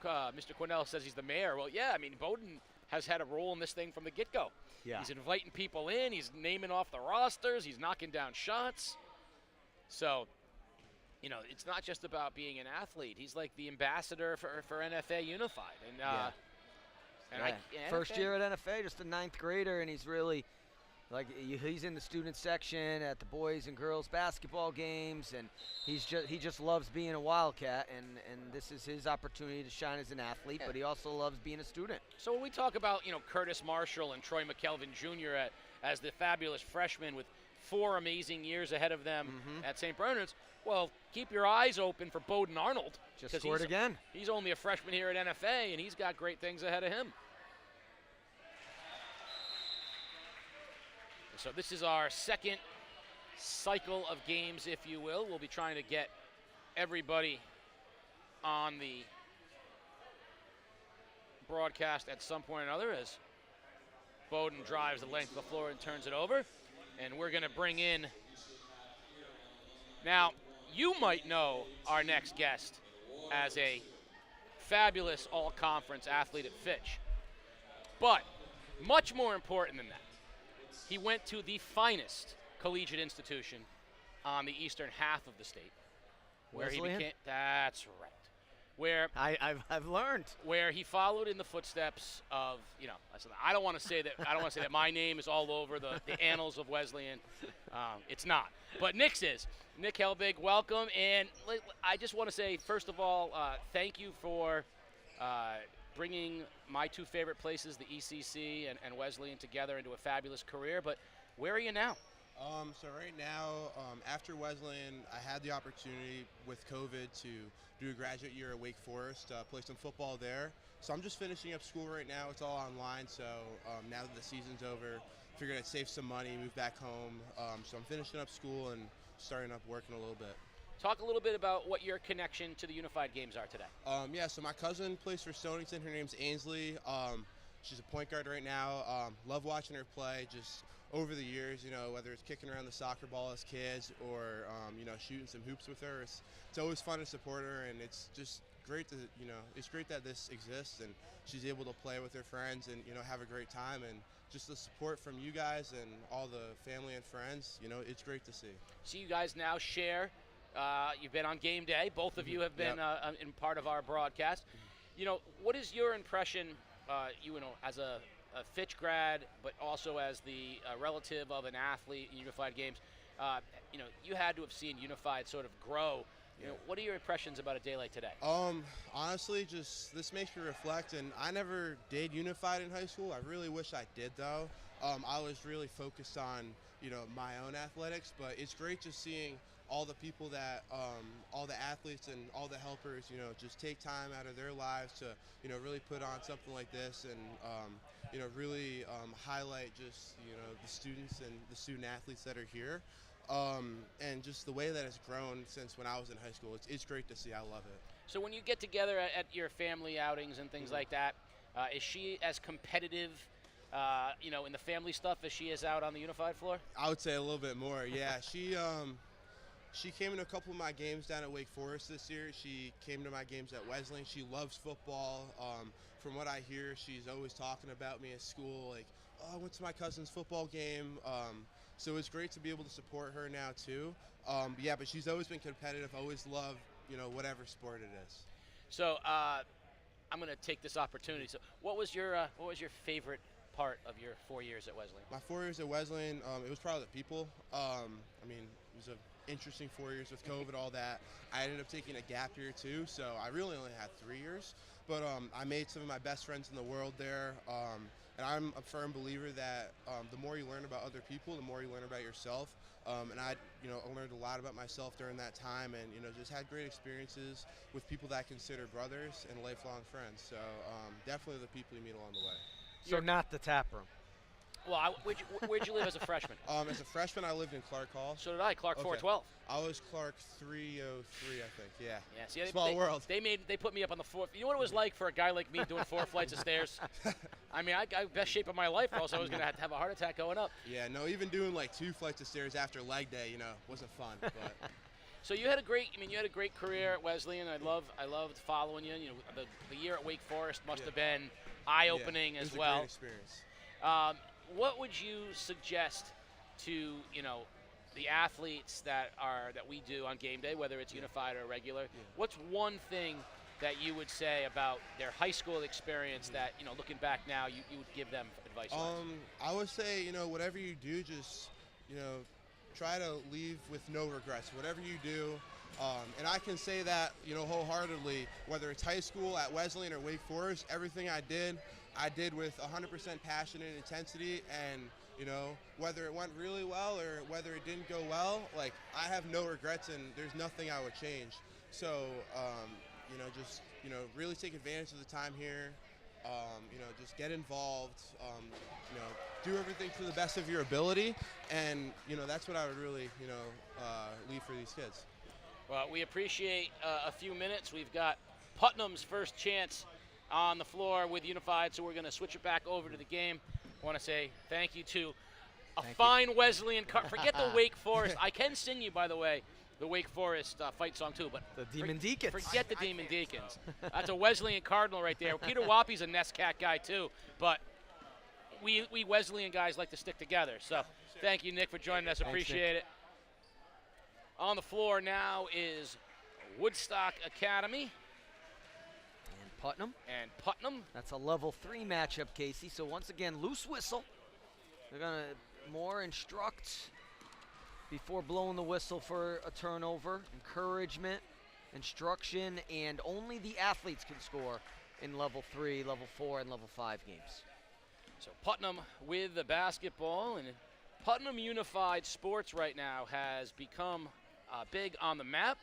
B: Mr. Quinnell says he's the mayor. Well, yeah. I mean, Bowdoin has had a role in this thing from the get-go.
C: Yeah.
B: He's inviting people in. He's naming off the rosters. He's knocking down shots. So, it's not just about being an athlete. He's like the ambassador for NFA Unified. And
C: First year at NFA, just a 9th grader, and he's really he's in the student section at the boys and girls basketball games, and he just loves being a Wildcat, and this is his opportunity to shine as an athlete, but he also loves being a student.
B: So when we talk about Curtis Marshall and Troy McKelvin Jr. as the fabulous freshmen with 4 amazing years ahead of them at St. Bernard's, well, keep your eyes open for Bowden Arnold.
C: Just scored again.
B: He's only a freshman here at NFA, and he's got great things ahead of him. So this is our second cycle of games, if you will. We'll be trying to get everybody on the broadcast at some point or another as Bowden drives the length of the floor and turns it over. And we're going to bring in, now you might know our next guest as a fabulous all-conference athlete at Fitch. But much more important than that, he went to the finest collegiate institution on the eastern half of the state. That's right. Where
C: I've learned.
B: Where he followed in the footsteps of, I don't want to say that my name is all over the annals of Wesleyan. It's not. But Nick's is. Nick Helbig, welcome. And I just want to say, first of all, thank you for bringing my 2 favorite places, the ECC and Wesleyan, together into a fabulous career. But where are you now?
H: So right now, after Wesleyan, I had the opportunity with COVID to do a graduate year at Wake Forest, play some football there. So I'm just finishing up school right now. It's all online. So now that the season's over, figured I'd save some money, move back home. So I'm finishing up school and starting up working a little bit.
B: Talk a little bit about what your connection to the Unified Games are today.
H: So my cousin plays for Stonington. Her name's Ainsley. She's a point guard right now. Love watching her play. Just over the years, whether it's kicking around the soccer ball as kids or, shooting some hoops with her, it's always fun to support her, and it's just great to, it's great that this exists and she's able to play with her friends and, have a great time, and just the support from you guys and all the family and friends, it's great to see. So
B: you guys now share. You've been on game day. Both of you have been in part of our broadcast. What is your impression, as a Fitch grad, but also as the relative of an athlete in Unified Games? You had to have seen Unified sort of grow. What are your impressions about a day like today?
H: Honestly, just this makes me reflect, and I never did Unified in high school. I really wish I did, though. I was really focused on, my own athletics, but it's great just seeing all the people that, all the athletes and all the helpers, you know, just take time out of their lives to, you know, really put on something like this and, you know, really highlight just, you know, the students and the student athletes that are here. And just the way that it's grown since when I was in high school, it's great to see. I love it.
B: So when you get together at your family outings and things like that, is she as competitive, you know, in the family stuff as she is out on the unified floor?
H: I would say a little bit more. Yeah, she came to a couple of my games down at Wake Forest this year. She came to my games at Wesleyan. She loves football. From what I hear, she's always talking about me at school, like, oh, I went to my cousin's football game. So it's great to be able to support her now too. Yeah, but she's always been competitive, always loved, you know, whatever sport it is.
B: So I'm going to take this opportunity. So what was your favorite part of your 4 years at Wesleyan?
H: My 4 years at Wesleyan, it was probably the people. I mean, it was an interesting 4 years with COVID, all that. I ended up taking a gap year too, so I really only had 3 years. But I made some of my best friends in the world there. And I'm a firm believer that the more you learn about other people, the more you learn about yourself. And I, you know, learned a lot about myself during that time, and you know, just had great experiences with people that I consider brothers and lifelong friends. So definitely the people you meet along the way.
C: So not the tap room.
B: Well, where'd you live as a freshman?
H: As a freshman, I lived in Clark Hall.
B: So did I. Clark 412.
H: I was Clark 303, I think. Yeah.
B: Yeah. See,
H: Small world.
B: They put me up on the fourth. You know what it was like for a guy like me doing 4 flights of stairs? I mean, I got best shape of my life, else I was gonna have a heart attack going up.
H: Yeah. No, even doing like 2 flights of stairs after leg day, you know, wasn't fun. But.
B: So you had a great. I mean, you had a great career at Wesleyan. I loved following you. You know, the year at Wake Forest must have been eye-opening as well.
H: It was a great experience.
B: What would you suggest to, you know, the athletes that we do on game day, whether it's unified or regular? What's one thing that you would say about their high school experience that, you know, looking back now, you would give them advice?
H: I would say, you know, whatever you do, just, you know, try to leave with no regrets. Whatever you do, and I can say that, you know, wholeheartedly, whether it's high school, at Wesleyan, or Wake Forest, everything I did with 100% passion and intensity. And, you know, whether it went really well or whether it didn't go well, like, I have no regrets and there's nothing I would change. So, you know, just, you know, really take advantage of the time here. You know, just get involved, you know, do everything to the best of your ability. And, you know, that's what I would really, you know, leave for these kids.
B: Well, we appreciate a few minutes. We've got Putnam's first chance on the floor with Unified, so we're going to switch it back over to the game. I want to say thank you to a fine Wesleyan. Forget the Wake Forest. I can sing you, by the way, the Wake Forest fight song too, but
C: the Demon Deacons.
B: Forget the Demon Deacons. That's a Wesleyan Cardinal right there. Peter Wappy's a Nestcat guy too, but we Wesleyan guys like to stick together. So thank you, Nick, for joining us. Appreciate it. On the floor now is Woodstock Academy.
C: Putnam.
B: And Putnam.
C: That's a level 3 matchup, Casey. So once again, loose whistle. They're going to more instruct before blowing the whistle for a turnover. Encouragement, instruction, and only the athletes can score in level 3, level 4, and level 5 games.
B: So Putnam with the basketball, and Putnam Unified Sports right now has become big on the map.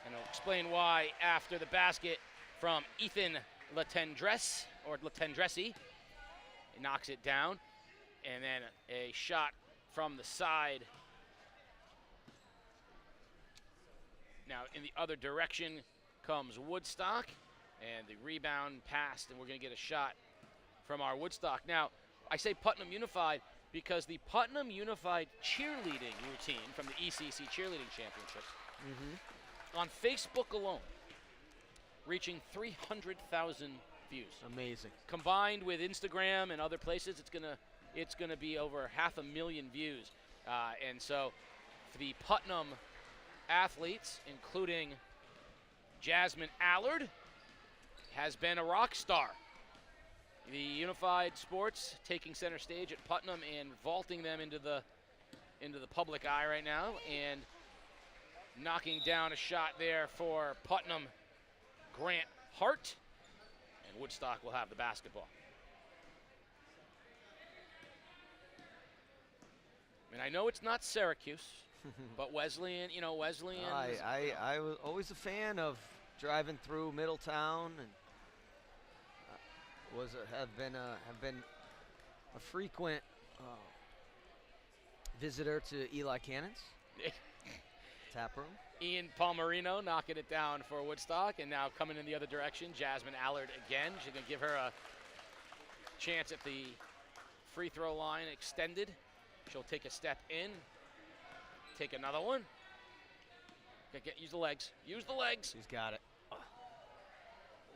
B: And I'll explain why after the basket from Ethan Latendresse, or Latendresse. He knocks it down. And then a shot from the side. Now in the other direction comes Woodstock. And the rebound passed, and we're going to get a shot from our Woodstock. Now, I say Putnam Unified because the Putnam Unified cheerleading routine from the ECC Cheerleading Championship on Facebook alone, reaching 300,000 views.
C: Amazing.
B: Combined with Instagram and other places, it's gonna be over 500,000 views. And so for the Putnam athletes, including Jasmine Allard, has been a rock star. The Unified Sports taking center stage at Putnam and vaulting them into the public eye right now, and knocking down a shot there for Putnam, Grant Hart, and Woodstock will have the basketball. And I know it's not Syracuse, But Wesleyan, Wesleyan.
C: I was always a fan of driving through Middletown, and have been a frequent visitor to Eli Cannon's tap room.
B: Ian Palmerino knocking it down for Woodstock, and now coming in the other direction, Jasmine Allard again. She's going to give her a chance at the free throw line extended. She'll take a step in, take another one. Use the legs. Use the legs.
C: She's got it.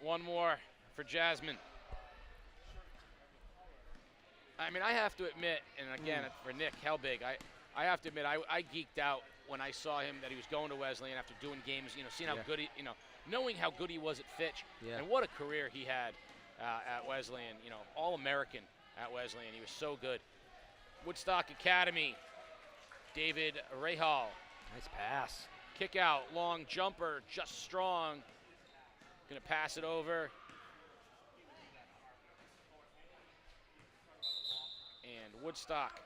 B: One more for Jasmine. I mean, I have to admit, and again, for Nick Helbig, I have to admit, I geeked out when I saw him that he was going to Wesleyan after doing games, seeing how good he, knowing how good he was at Fitch, and what a career he had at Wesleyan, All-American at Wesleyan. He was so good. Woodstock Academy, David Rahal.
C: Nice pass.
B: Kick out, long jumper, just strong. Gonna pass it over. And Woodstock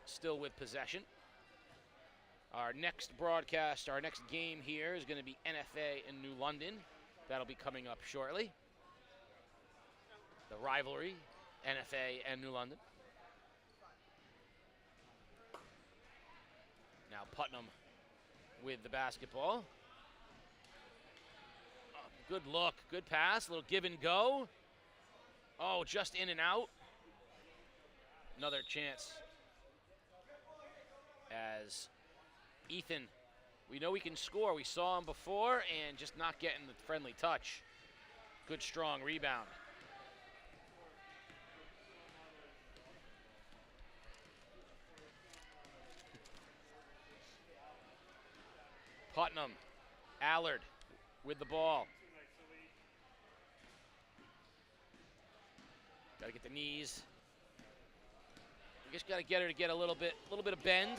B: still with possession. Our next broadcast, our next game here is going to be NFA in New London. That'll be coming up shortly. The rivalry, NFA and New London. Now Putnam with the basketball. Oh, good look, good pass, a little give and go. Oh, just in and out. Another chance as Ethan, we know he can score. We saw him before and just not getting the friendly touch. Good, strong rebound. Putnam, Allard with the ball. Got to get the knees. We just got to get her to get a little bit of bend.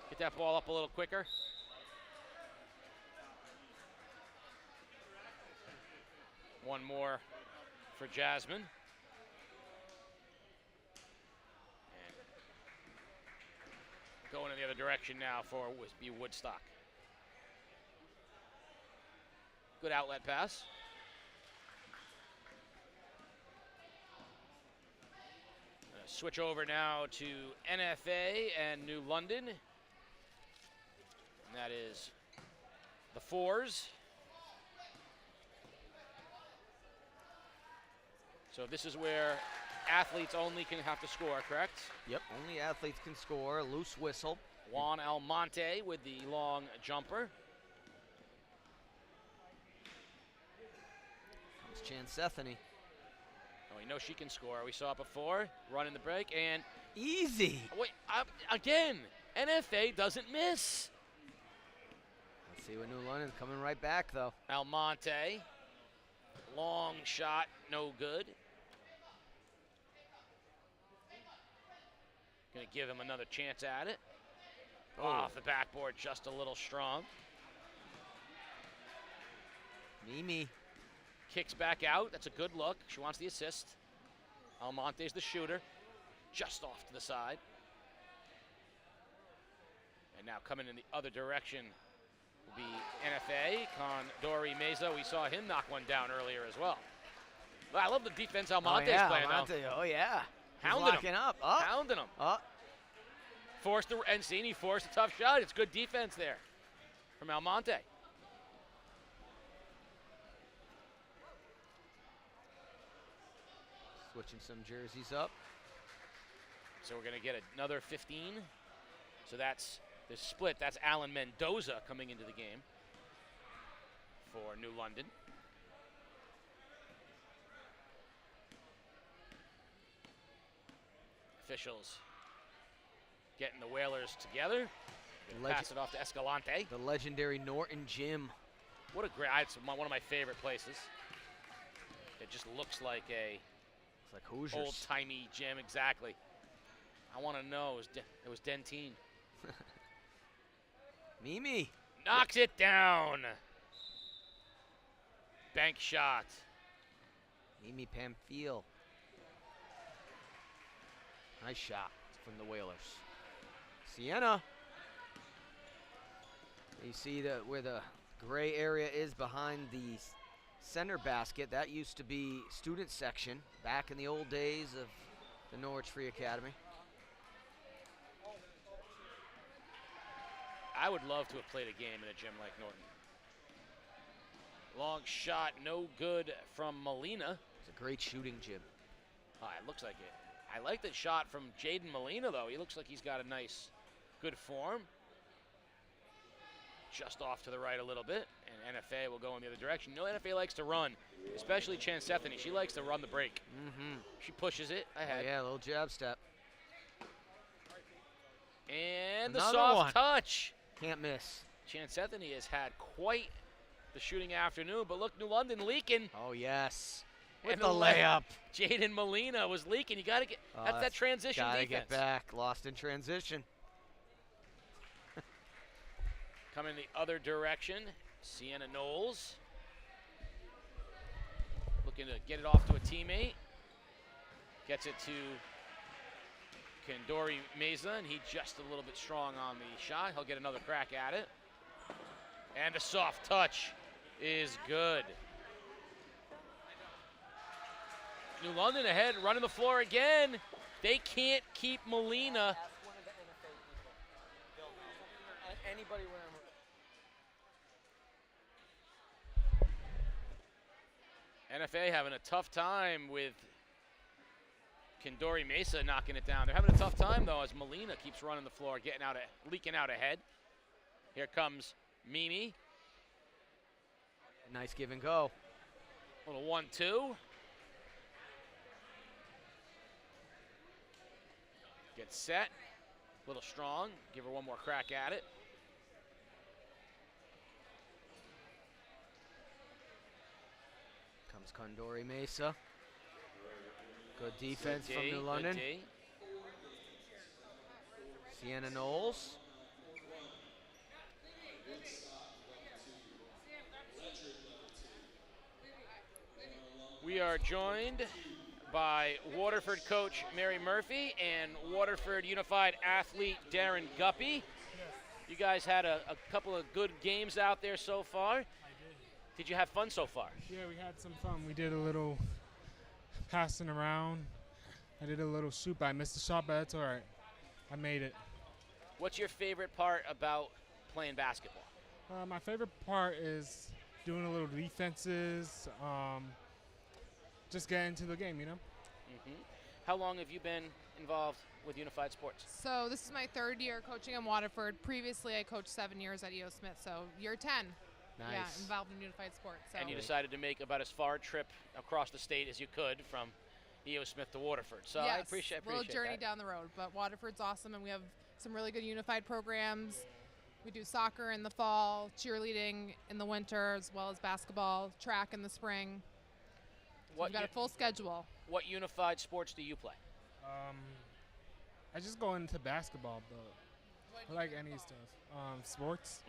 B: Get that ball up a little quicker. One more for Jasmine. And going in the other direction now for Woodstock. Good outlet pass. Switch over now to NFA and New London. And that is the fours. So this is where athletes only can have to score, correct?
C: Yep, only athletes can score. Loose whistle.
B: Juan Almonte with the long jumper.
C: Comes Chansethony.
B: Oh, we know she can score. We saw it before. Running the break and
C: easy.
B: Wait, again, NFA doesn't miss.
C: Let's see what New London's coming right back though.
B: Almonte, long shot, no good. Gonna give him another chance at it. Oh. Off the backboard, just a little strong.
C: Mimi.
B: Kicks back out. That's a good look. She wants the assist. Almonte's the shooter. Just off to the side. And now coming in the other direction will be NFA. Condori Meza. We saw him knock one down earlier as well. But I love the defense Almonte's playing now.
C: Oh, yeah.
B: Hounding him.
C: Up.
B: Hounding him. Forced the Encini forced a tough shot. It's good defense there from Almonte.
C: Switching some jerseys up.
B: So we're going to get another 15. So that's the split. That's Alan Mendoza coming into the game for New London. Officials getting the Whalers together. Pass it off to Escalante.
C: The legendary Norton Gym.
B: What a great, it's one of my favorite places. It just looks like a
C: like Hoosiers.
B: Old-timey gym, exactly. I want to know, it was Dentine.
C: Mimi.
B: Knocks it down. Bank shot.
C: Mimi Pamphile. Nice shot from the Whalers. Sienna. You see where the gray area is behind the center basket. That used to be student section back in the old days of the Norwich Free Academy.
B: I would love to have played a game in a gym like Norton. Long shot, no good from Molina.
C: It's a great shooting gym.
B: It looks like it. I like the shot from Jaden Molina, though. He looks like he's got a nice, good form. Just off to the right a little bit, and NFA will go in the other direction. You know, NFA likes to run, especially Chansethony. She likes to run the break. She pushes it ahead.
C: Oh, yeah, a little jab step.
B: And the
C: Another
B: soft
C: one.
B: touch.
C: Can't miss.
B: Chansethony has had quite the shooting afternoon, but look, New London leaking.
C: Oh, yes. With
B: And
C: the layup.
B: Jaden Molina was leaking. You got to get that's that transition
C: Gotta
B: defense.
C: get back. Lost in transition.
B: Coming the other direction, Sienna Knowles. Looking to get it off to a teammate. Gets it to Kandori Meza, and he just a little bit strong on the shot. He'll get another crack at it. And the soft touch is good. New London ahead, running the floor again. They can't keep Molina.
C: Anybody
B: NFA having a tough time with Kandori Mesa knocking it down. They're having a tough time, though, as Molina keeps running the floor, leaking out ahead. Here comes Mimi.
C: Nice give and go.
B: Little 1-2. Gets set. Little strong. Give her one more crack at it.
C: Comes Kandori Mesa. Good defense from New London. Sienna Knowles.
B: We are joined by Waterford coach Mary Murphy and Waterford Unified athlete Darren Guppy. You guys had a couple of good games out there so far. Did you have fun so far?
I: Yeah, we had some fun. We did a little passing around. I did a little shoot, but I missed the shot, but that's all right. I made it.
B: What's your favorite part about playing basketball?
I: My favorite part is doing a little defenses, just getting into the game, you know?
B: How long have you been involved with Unified Sports?
J: So this is my third year coaching in Waterford. Previously, I coached 7 years at E.O. Smith, so year 10.
C: Nice.
J: Yeah, involved in Unified Sports. So.
B: And you decided to make about as far a trip across the state as you could from E.O. Smith to Waterford. So
J: yes,
B: I appreciate
J: a little journey
B: that.
J: down the road, but Waterford's awesome, and we have some really good Unified programs. We do soccer in the fall, cheerleading in the winter, as well as basketball, track in the spring. So we've got a full schedule.
B: What Unified Sports do you play?
I: I just go into basketball, but I like any stuff. Sports,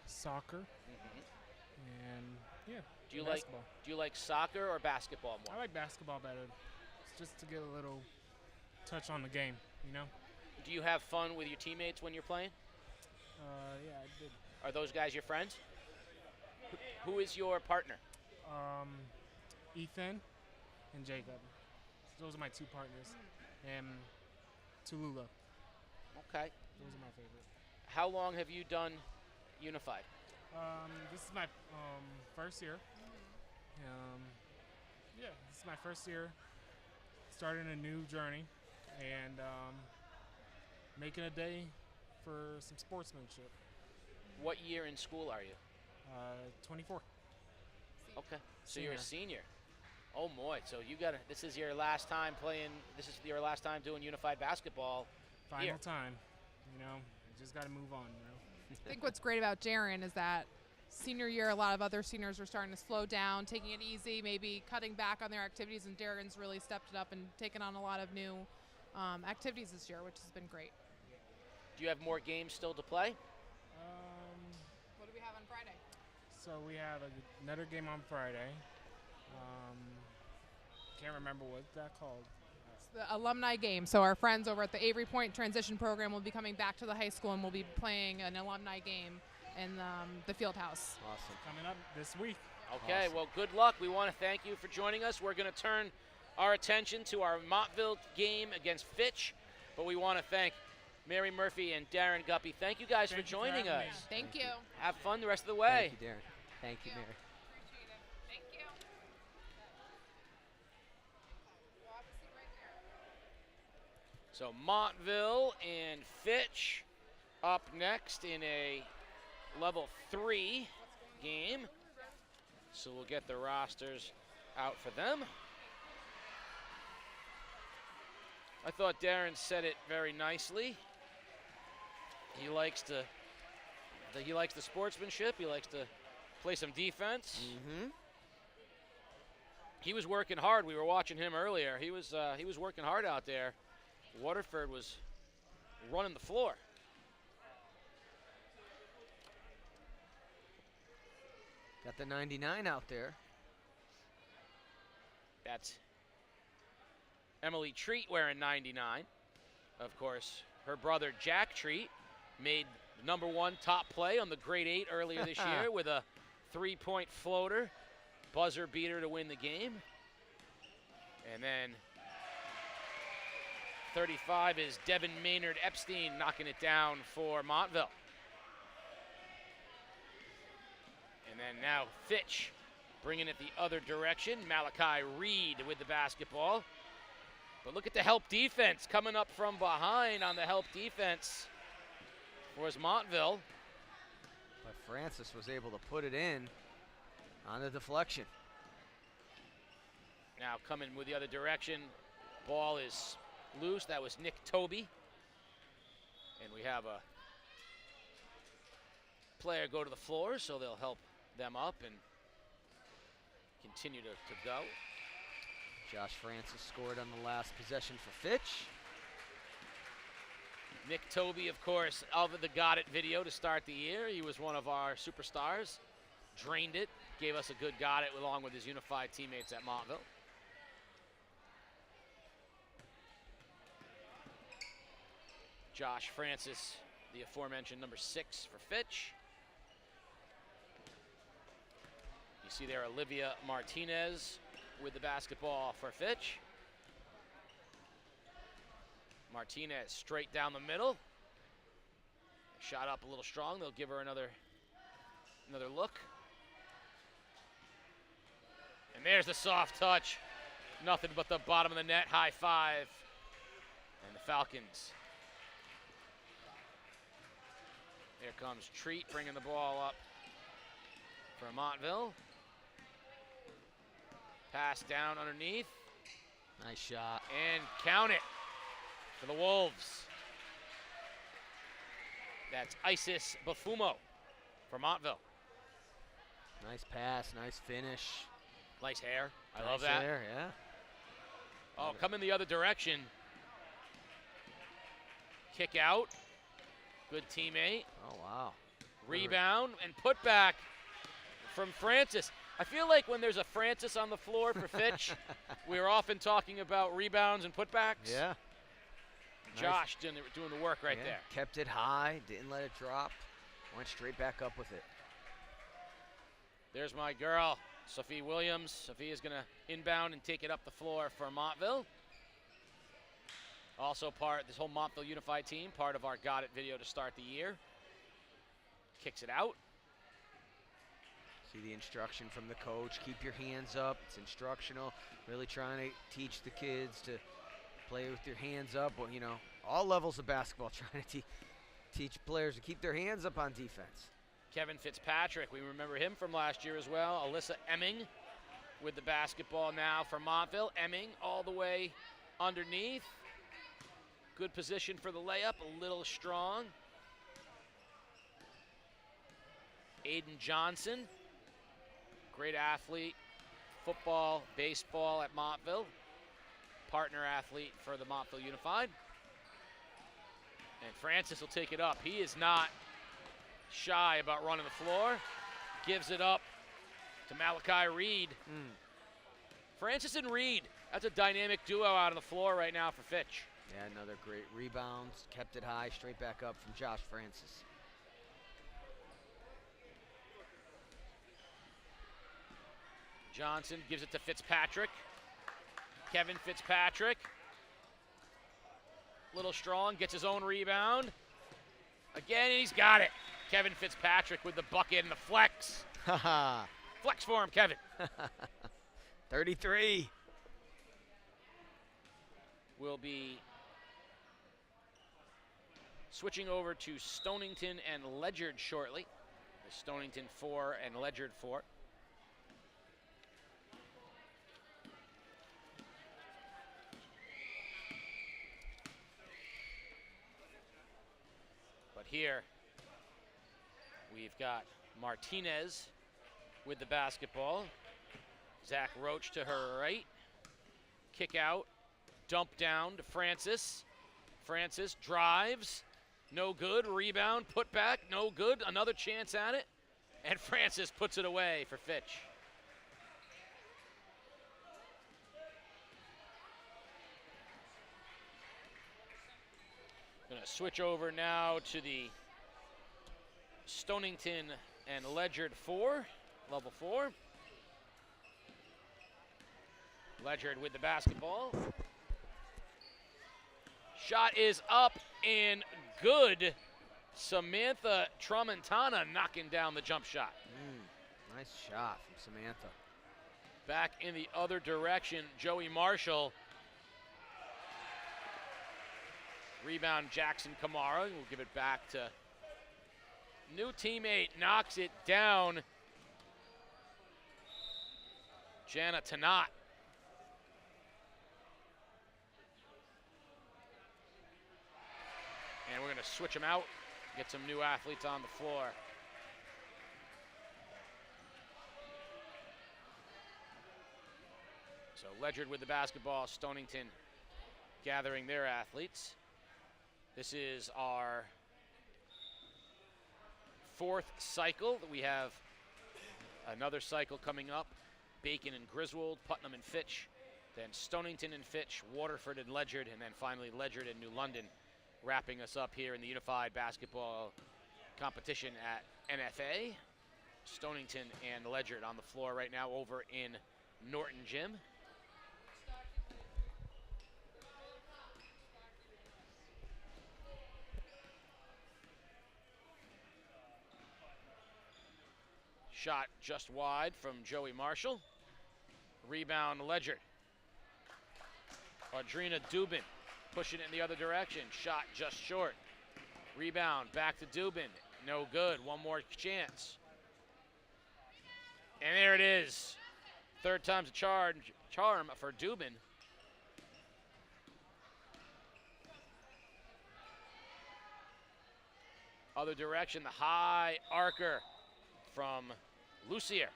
I: soccer, and yeah.
B: Do you
I: basketball.
B: like soccer or basketball more?
I: I like basketball better. It's just to get a little touch on the game, you know?
B: Do you have fun with your teammates when you're playing?
I: Yeah, I did.
B: Are those guys your friends? Who is your partner?
I: Ethan and Jacob. Those are my two partners. And Tallulah.
B: Okay.
I: Those are my favorite.
B: How long have you done Unified?
I: This is my first year. Yeah, this is my first year starting a new journey and making a day for some sportsmanship.
B: What year in school are you?
I: 24.
B: Okay, so you're a senior. Oh boy, so this is your last time doing Unified basketball.
I: Final
B: here.
I: time, you know, you just got to move on, you know.
J: I think what's great about Jaren is that senior year, a lot of other seniors are starting to slow down, taking it easy, maybe cutting back on their activities, and Darren's really stepped it up and taken on a lot of new activities this year, which has been great.
B: Do you have more games still to play?
J: What do we have on Friday?
I: So we have another game on Friday. Can't remember what that called.
J: It's the alumni game. So our friends over at the Avery Point Transition Program will be coming back to the high school, and we'll be playing an alumni game in the field house.
C: Awesome.
I: Coming up this week.
B: Okay,
C: Awesome.
B: well, good luck. We want to thank you for joining us. We're going to turn our attention to our Montville game against Fitch, but we want to thank Mary Murphy and Darren Guppy. Thank you guys for joining us.
J: Thank you.
B: Have fun the rest of the way.
C: Thank you, Darren. Thank you, Mary.
J: Appreciate it. Thank you. We'll have a seat right there.
B: So Montville and Fitch up next in a level 3 game. So we'll get the rosters out for them. I thought Darren said it very nicely. He likes the sportsmanship. He likes to play some defense.
C: Mm-hmm.
B: He was working hard. We were watching him earlier. He was working hard out there. Waterford was running the floor.
C: Got the 99 out there.
B: That's Emily Treat wearing 99. Of course, her brother Jack Treat made #1 top play on the grade 8 earlier this year with a 3-point floater, buzzer beater to win the game. And then 35 is Devin Maynard Epstein knocking it down for Montville. And then now Fitch bringing it the other direction. Malachi Reed with the basketball. But look at the help defense coming up from behind on the help defense was Montville.
C: But Francis was able to put it in on the deflection.
B: Now coming with the other direction. Ball is loose. That was Nick Toby. And we have a player go to the floor, so they'll help them up and continue to go.
C: Josh Francis scored on the last possession for Fitch.
B: Nick Toby, of course, of the Got It video to start the year. He was one of our superstars. Drained it, gave us a good Got It along with his unified teammates at Montville. Josh Francis, the aforementioned #6 for Fitch. You see there Olivia Martinez with the basketball for Fitch. Martinez straight down the middle. Shot up a little strong. They'll give her another look. And there's the soft touch. Nothing but the bottom of the net. High five. And the Falcons. Here comes Treat bringing the ball up for Montville. Pass down underneath.
C: Nice shot.
B: And count it for the Wolves. That's Isis Bafumo for Montville.
C: Nice pass, nice finish.
B: Nice hair. I
C: Nice
B: love that.
C: hair, yeah.
B: Oh, coming the other direction. Kick out. Good teammate.
C: Oh, wow.
B: Rebound and put back from Francis. I feel like when there's a Francis on the floor for Fitch, we're often talking about rebounds and putbacks.
C: Yeah.
B: Josh doing the work right
C: Yeah,
B: there.
C: Kept it high, didn't let it drop. Went straight back up with it.
B: There's my girl, Sophie Williams. Sophia's going to inbound and take it up the floor for Montville. Also this whole Montville Unified team, part of our Got It video to start the year. Kicks it out.
C: See the instruction from the coach. Keep your hands up. It's instructional. Really trying to teach the kids to play with your hands up. Well, you know, all levels of basketball, trying to teach players to keep their hands up on defense.
B: Kevin Fitzpatrick, we remember him from last year as well. Alyssa Emming with the basketball now for Montville. Emming all the way underneath. Good position for the layup, a little strong. Aiden Johnson, great athlete, football, baseball at Montville. Partner athlete for the Montville Unified. And Francis will take it up. He is not shy about running the floor. Gives it up to Malachi Reed. Francis and Reed, That's a dynamic duo out on the floor right now for Fitch.
C: Yeah, another great rebound. Kept it high, straight back up from Josh Francis.
B: Johnson gives it to Fitzpatrick. Kevin Fitzpatrick. Little strong, gets his own rebound. Again, and he's got it. Kevin Fitzpatrick with the bucket and the flex. Flex for him, Kevin.
C: 33.
B: We'll be switching over to Stonington and Ledyard shortly. Stonington 4 and Ledyard 4. But here we've got Martinez with the basketball. Zach Roach to her right. Kick out. Dump down to Francis. Francis drives. No good. Rebound. Put back. No good. Another chance at it. And Francis puts it away for Fitch. Going to switch over now to the Stonington and Ledyard 4, level 4. Ledyard with the basketball. Shot is up and good. Samantha Tramontana knocking down the jump shot.
C: Nice shot from Samantha.
B: Back in the other direction, Joey Marshall. Rebound Jackson Kamara. We'll give it back to new teammate. Knocks it down. Jana Tanat. And we're going to switch them out, get some new athletes on the floor. So Ledyard with the basketball, Stonington gathering their athletes. This is our fourth cycle. We have another cycle coming up. Bacon and Griswold, Putnam and Fitch, then Stonington and Fitch, Waterford and Ledyard, and then finally Ledyard and New London, wrapping us up here in the unified basketball competition at NFA. Stonington and Ledyard on the floor right now over in Norton Gym. Shot just wide from Joey Marshall. Rebound Ledyard. Audrina Dubin pushing it in the other direction. Shot just short. Rebound back to Dubin. No good. One more chance. And there it is. Third time's a charm for Dubin. Other direction, the high arcer from Lucier.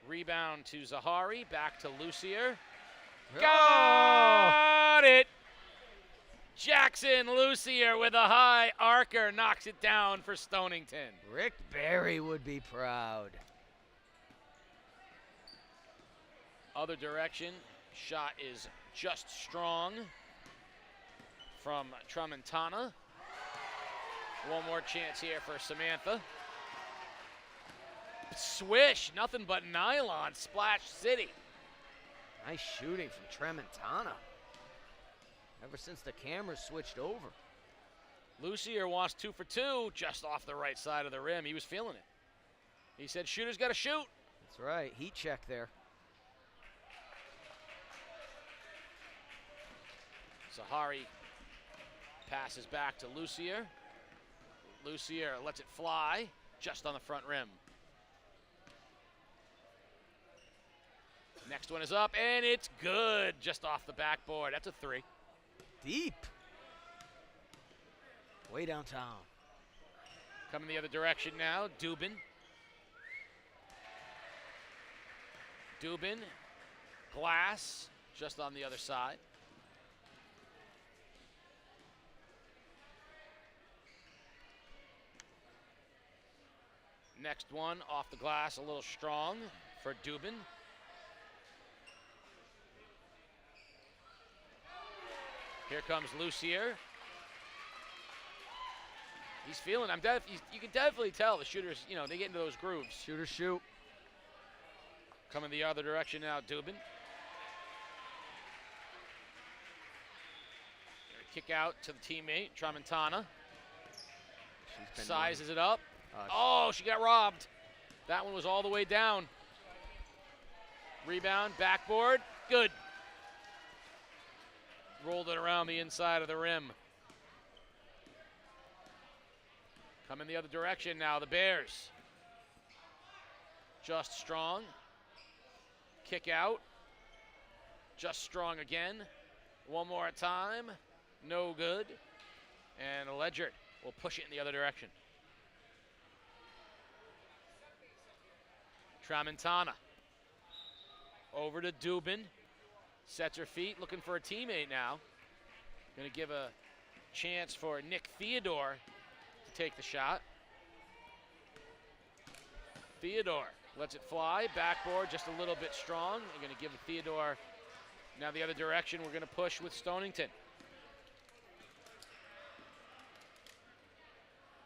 B: Rebound to Zahari, back to Lucier. Got it! Jackson Lucier with a high arcer knocks it down for Stonington.
C: Rick Barry would be proud.
B: Other direction, shot is just strong from Tramontana. One more chance here for Samantha. Swish, nothing but nylon, Splash City.
C: Nice shooting from Tramontana. Ever since the camera switched over.
B: Lucier wants 2 for 2, just off the right side of the rim. He was feeling it. He said, shooter's got to shoot.
C: That's right, heat check there.
B: Zahari passes back to Lucier. Lucier lets it fly, just on the front rim. Next one is up, and it's good, just off the backboard. That's a 3.
C: Deep. Way downtown.
B: Coming the other direction now, Dubin. Dubin, glass, just on the other side. Next one, off the glass, a little strong for Dubin. Here comes Lucier. He's feeling. You can definitely tell the shooters. They get into those grooves.
C: Shooters shoot.
B: Coming the other direction now, Dubin. Kick out to the teammate, Tramontana. Sizes it up. Oh, she got robbed. That one was all the way down. Rebound, backboard, good. Rolled it around the inside of the rim. Coming the other direction now, the Bears. Just Strong. Kick out. Just Strong again. One more time. No good. And Ledyard will push it in the other direction. Tramontana. Over to Dubin. Sets her feet, looking for a teammate now. Going to give a chance for Nick Theodore to take the shot. Theodore lets it fly. Backboard just a little bit strong. They're going to give Theodore now the other direction. We're going to push with Stonington.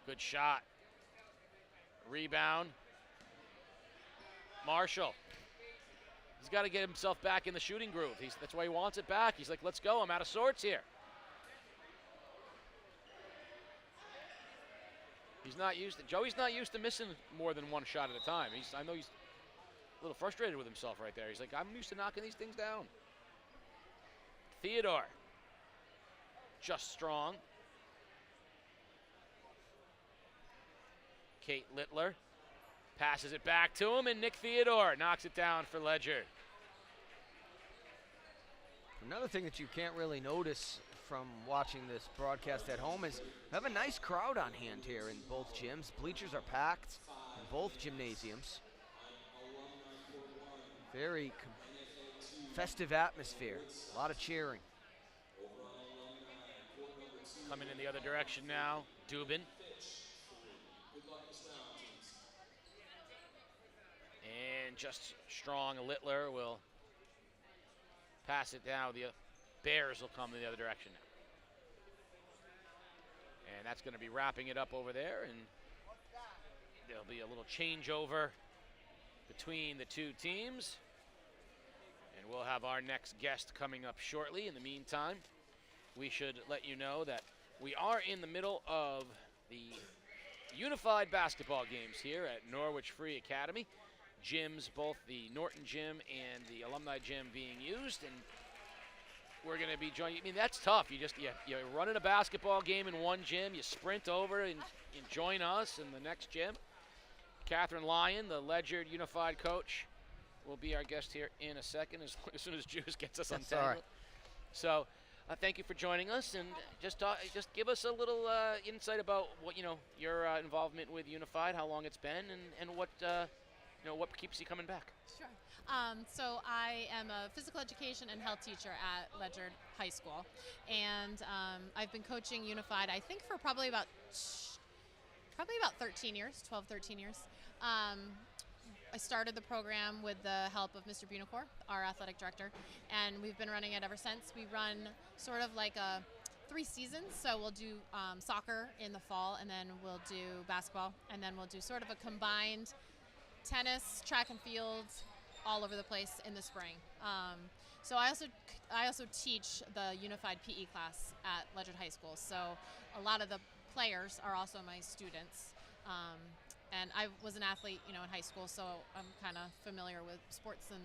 B: Good shot. Rebound. Marshall. He's got to get himself back in the shooting groove. That's why he wants it back. He's like, let's go. I'm out of sorts here. Joey's not used to missing more than one shot at a time. I know he's a little frustrated with himself right there. He's like, I'm used to knocking these things down. Theodore. Just Strong. Kate Littler passes it back to him, and Nick Theodore knocks it down for Ledyard.
C: Another thing that you can't really notice from watching this broadcast at home is we have a nice crowd on hand here in both gyms. Bleachers are packed in both gymnasiums. Very festive atmosphere, a lot of cheering.
B: Coming in the other direction now, Dubin. And Just Strong, Littler will pass it down. The Bears will come in the other direction now. And that's going to be wrapping it up over there, and there'll be a little changeover between the two teams. And we'll have our next guest coming up shortly. In the meantime, we should let you know that we are in the middle of the unified basketball games here at Norwich Free Academy. Gyms, both the Norton gym and the alumni gym being used, and we're going to be joining. I mean, that's tough. You're running a basketball game in one gym, you sprint over and join us in the next gym. Catherine Lyon, the Ledyard Unified coach, will be our guest here in a second as soon as Juice gets us untangled.
C: All right.
B: So thank you for joining us, and just give us a little insight about what your involvement with Unified, how long it's been, and what what keeps you coming back.
J: Sure. So I am a physical education and health teacher at Ledyard High School, and I've been coaching Unified, I think, for probably about 13 years, 12, 13 years. I started the program with the help of Mr. Bunacore, our athletic director, and we've been running it ever since. We run sort of like 3 seasons, so we'll do soccer in the fall, and then we'll do basketball, and then we'll do sort of a combined tennis, track and field, all over the place in the spring. So I also teach the Unified PE class at Ledyard High School. So a lot of the players are also my students. And I was an athlete, in high school, so I'm kind of familiar with sports, and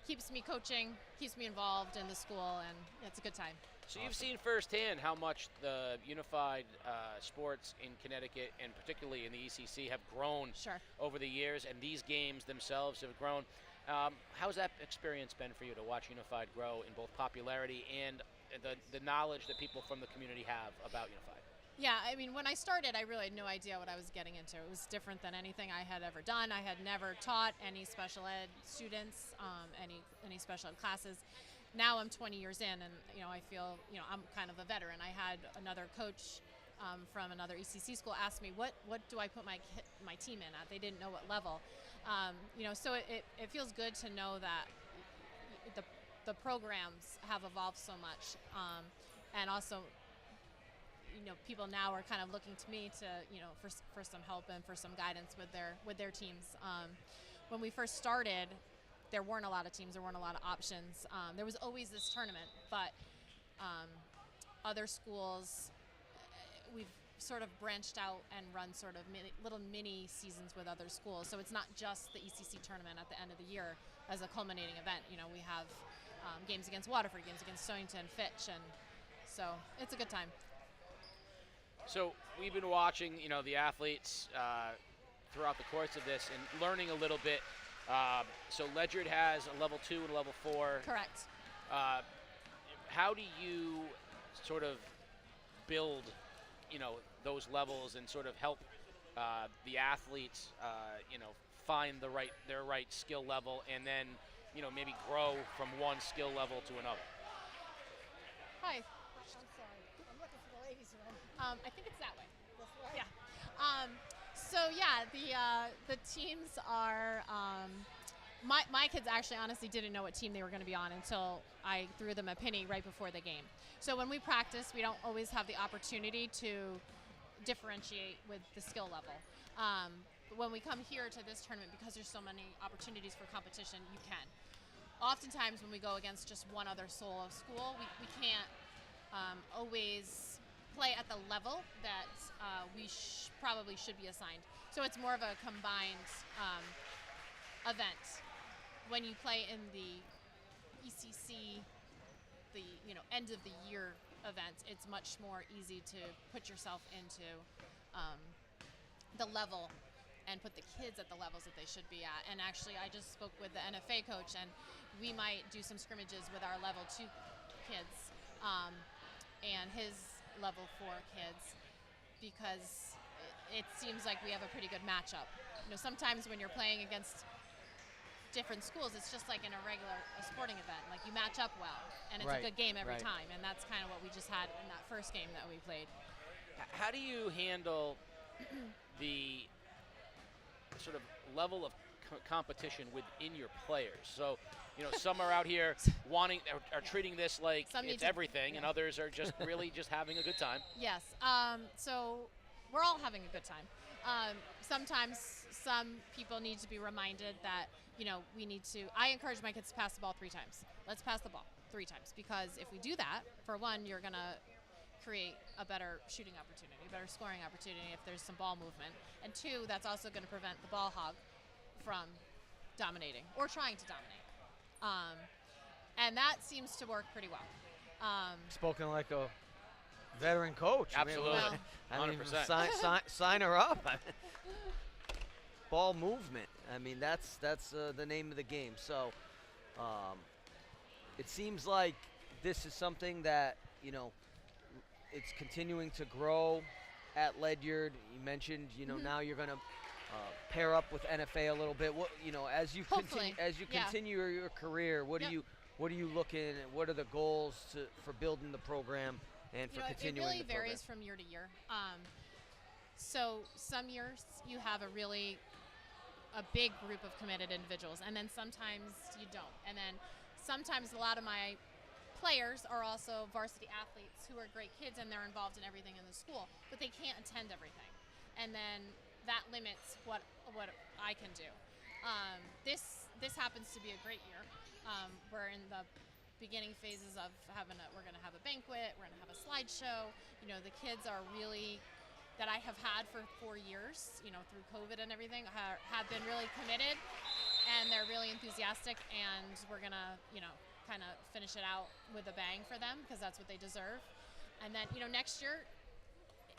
J: keeps me coaching, keeps me involved in the school, and it's a good time.
B: So you've seen firsthand how much the unified sports in Connecticut, and particularly in the ECC, have grown over the years, and these games themselves have grown. How's that experience been for you to watch Unified grow in both popularity and the knowledge that people from the community have about Unified?
J: Yeah, I mean, when I started, I really had no idea what I was getting into. It was different than anything I had ever done. I had never taught any special ed students, any special ed classes. Now I'm 20 years in, and I feel I'm kind of a veteran. I had another coach from another ECC school ask me, what do I put my team in at? They didn't know what level. So it feels good to know that the programs have evolved so much.
K: and also, people now are kind of looking to me to, for some help and for some guidance with their teams. When we first started, there weren't a lot of teams, there weren't a lot of options. There was always this tournament, but other schools, we've sort of branched out and run sort of little mini seasons with other schools. So it's not just the ECC tournament at the end of the year as a culminating event. We have games against Waterford, games against Stonington, Fitch, and so it's a good time.
B: So we've been watching, the athletes throughout the course of this and learning a little bit. So Ledyard has a level 2 and a level 4.
K: Correct.
B: How do you sort of build, those levels and sort of help the athletes, find their right skill level and then, maybe grow from one skill level to another?
K: Hi. I'm sorry. I'm looking for the ladies' room. I think it's that way. This way? Yeah. The teams are. My kids actually honestly didn't know what team they were going to be on until I threw them a penny right before the game. So when we practice, we don't always have the opportunity to differentiate with the skill level. But when we come here to this tournament, because there's so many opportunities for competition, you can. Oftentimes when we go against just one other solo school, we can't always play at the level that we probably should be assigned. So it's more of a combined event. When you play in the ECC, the end of the year event, it's much more easy to put yourself into the level and put the kids at the levels that they should be at. And actually, I just spoke with the NFA coach, and we might do some scrimmages with our level 2 kids and his level 4 kids, because it seems like we have a pretty good matchup. Sometimes when you're playing against different schools, it's just like in a regular sporting event. Like, you match up well, and it's a good game every time. And that's kind of what we just had in that first game that we played.
B: How do you handle the sort of level of competition within your players? So, some are out here are treating this like it's everything, and others are just really just having a good time.
K: Yes. So we're all having a good time. Sometimes some people need to be reminded that, we need to. I encourage my kids to pass the ball 3 times. Let's pass the ball 3 times, because if we do that, for one, you're going to create a better shooting opportunity, a better scoring opportunity if there's some ball movement. And 2, that's also going to prevent the ball hog from dominating or trying to dominate. And that seems to work pretty well.
C: Spoken like a veteran coach.
B: Absolutely.
C: I mean,
B: 100%.
C: sign her up. Ball movement. I mean, that's the name of the game. So it seems like this is something that, it's continuing to grow at Ledyard. You mentioned, now you're going to pair up with NFA a little bit. What, as you continue your career, what do you look in? What are the goals for building the program and for continuing the program?
K: It really varies from year to year. So some years you have a big group of committed individuals, and then sometimes you don't. And then sometimes a lot of my players are also varsity athletes who are great kids, and they're involved in everything in the school, but they can't attend everything. And then that limits what I can do. This happens to be a great year. We're in the beginning phases of we're going to have a banquet, we're going to have a slideshow. The kids are really, that I have had for 4 years, through COVID and everything, have been really committed, and they're really enthusiastic, and we're going to, kind of finish it out with a bang for them, because that's what they deserve. And then, next year,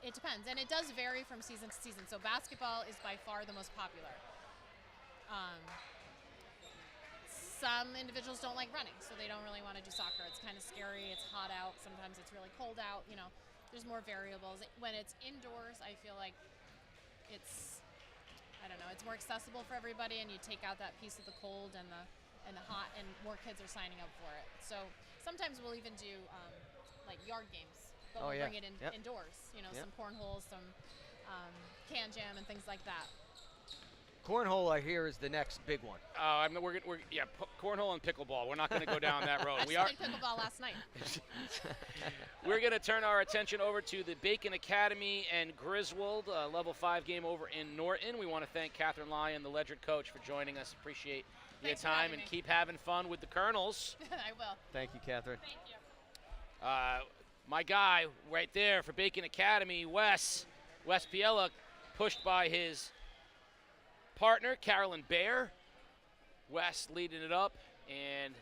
K: it depends, and it does vary from season to season. So basketball is by far the most popular. Some individuals don't like running, so they don't really want to do soccer. It's kind of scary, it's hot out, sometimes it's really cold out, there's more variables. When it's indoors, I feel like it's more accessible for everybody, and you take out that piece of the cold and the hot, and more kids are signing up for it. So sometimes we'll even do like yard games, but we'll bring it indoors. Some cornholes, some can jam, and things like that.
C: Cornhole, I hear, is the next big one.
B: Cornhole and pickleball. We're not going to go down that road.
K: I
B: We
K: played pickleball last night.
B: We're going to turn our attention over to the Bacon Academy and Griswold level 5 game over in Norton. We want to thank Catherine Lyon, the Ledyard coach, for joining us. Appreciate your time, and keep having fun with the Colonels.
K: I will.
C: Thank you, Catherine.
K: Thank you.
B: My guy right there for Bacon Academy, Wes Piella, pushed by his partner, Carolyn Bear. Wes leading it up, and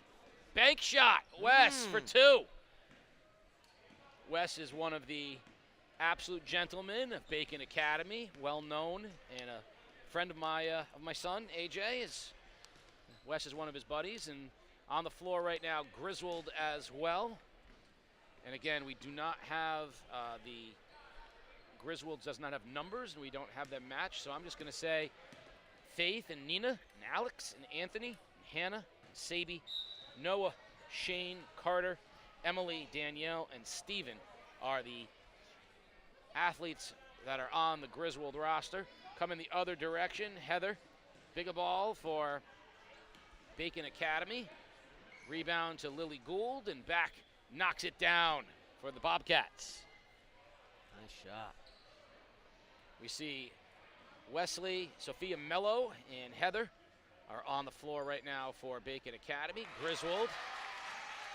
B: bank shot, Wes for 2. Wes is one of the absolute gentlemen of Bacon Academy, well known, and a friend of my son, AJ. Wes is one of his buddies, and on the floor right now, Griswold as well. And again, we do not have the Griswold does not have numbers, and we don't have them matched, so I'm just going to say Faith and Nina and Alex and Anthony and Hannah and Sabi, Noah, Shane, Carter, Emily, Danielle, and Steven are the athletes that are on the Griswold roster. Coming the other direction, Heather, big ball for Bacon Academy. Rebound to Lily Gould, and back knocks it down for the Bobcats.
C: Nice shot.
B: We see Wesley, Sophia Mello, and Heather are on the floor right now for Bacon Academy. Griswold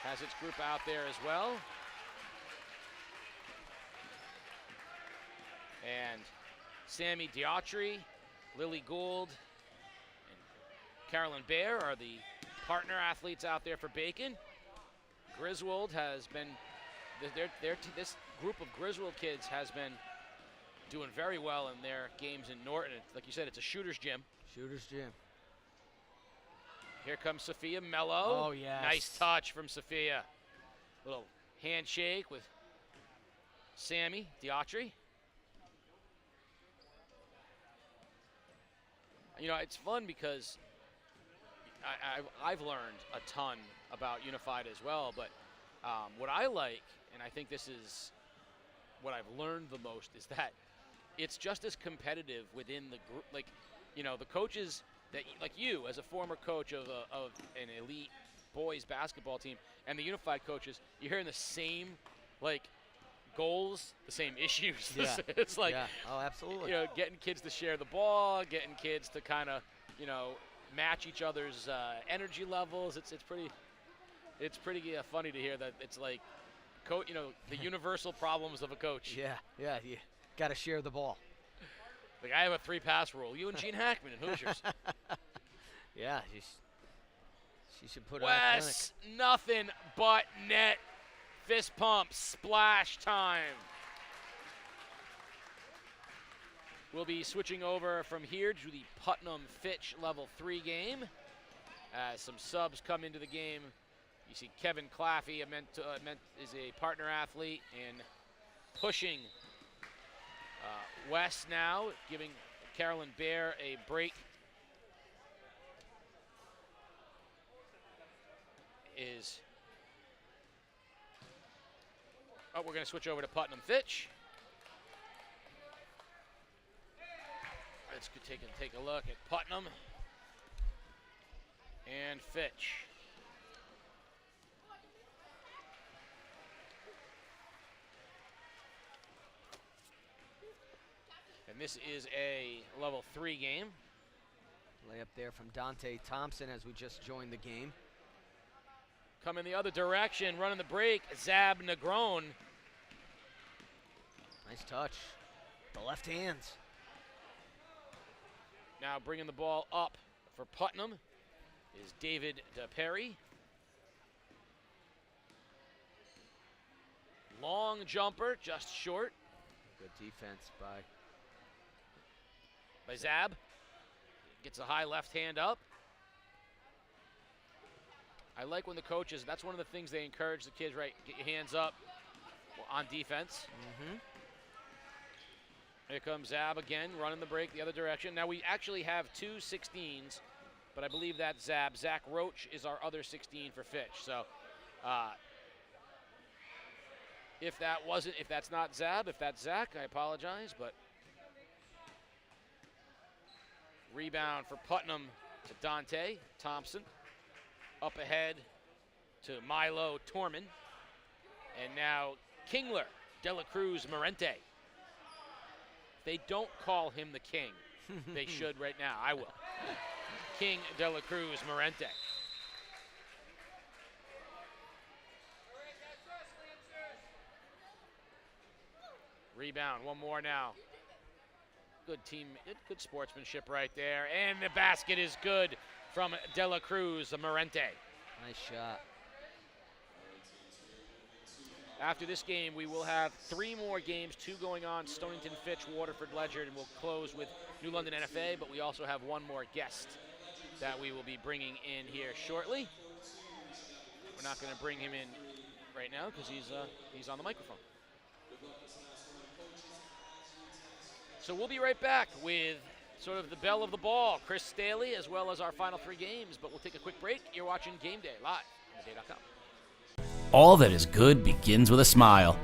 B: has its group out there as well. And Sammy Diatri, Lily Gould, and Carolyn Bear are the partner athletes out there for Bacon. Griswold has been, this group of Griswold kids has been doing very well in their games in Norton. Like you said, it's a shooter's gym.
C: Shooter's gym.
B: Here comes Sophia Mello.
C: Oh, yes.
B: Nice touch from Sophia. Little handshake with Sammy Diatri. You know, it's fun because I've learned a ton about Unified as well, but what I like, and I think this is what I've learned the most, is that it's just as competitive within the group. Like, you know, the coaches that, like you, as a former coach of an elite boys basketball team, and the Unified coaches, you're hearing the same, like, goals, the same issues.
C: Yeah.
B: It's like,
C: yeah. Oh, absolutely.
B: you know, getting kids to share the ball, getting kids to kind of, you know, match each other's energy levels. It's pretty funny to hear that it's like, you know, the universal problems of a coach.
C: Yeah, you got to share the ball.
B: Like, I have a 3-pass rule. You and Gene Hackman and Hoosiers.
C: Yeah, she should put on a clinic.
B: Wes, nothing but net. Fist pump, splash time. We'll be switching over from here to the Putnam Fitch level 3 game. As some subs come into the game, you see Kevin Claffey is a partner athlete and pushing Wes now, giving Carolyn Bear a break. We're going to switch over to Putnam Fitch. Let's take a look at Putnam and Fitch. And this is a level 3 game.
C: Layup there from Dante Thompson as we just joined the game.
B: Coming the other direction, running the break, Zab Negron.
C: Nice touch. The left hands.
B: Now bringing the ball up for Putnam is David DePerry. Long jumper, just short.
C: Good defense by
B: Zab. Gets a high left hand up. I like when the coaches, that's one of the things they encourage the kids, right? Get your hands up on defense.
C: Mm-hmm.
B: Here comes Zab again, running the break the other direction. Now we actually have 2 16s, but I believe that's Zab. Zach Roach is our other 16 for Fitch. So if that's not Zab, if that's Zach, I apologize, but Rebound for Putnam to Dante Thompson. Up ahead to Milo Torman. And now Kingler, Dela Cruz, Morente. They don't call him the king. They should right now. I will. King Dela Cruz, Morente. Rebound, one more now. Good team, good sportsmanship right there. And the basket is good from Dela Cruz, Morente.
C: Nice shot.
B: After this game, we will have 3 more games, 2 going on, Stonington, Fitch, Waterford, Ledyard, and we'll close with New London NFA, but we also have one more guest that we will be bringing in here shortly. We're not going to bring him in right now because he's on the microphone. So we'll be right back with sort of the belle of the ball, Chris Staley, as well as our final 3 games, but we'll take a quick break. You're watching Game Day live on theday.com.
L: All that is good begins with a smile.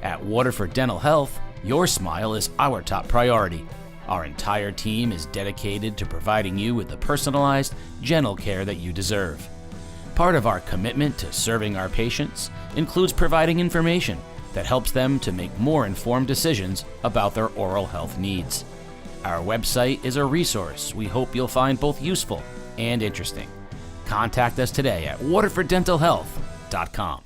L: At Waterford Dental Health, your smile is our top priority. Our entire team is dedicated to providing you with the personalized, gentle care that you deserve. Part of our commitment to serving our patients includes providing information that helps them to make more informed decisions about their oral health needs. Our website is a resource we hope you'll find both useful and interesting. Contact us today at waterforddentalhealth.com.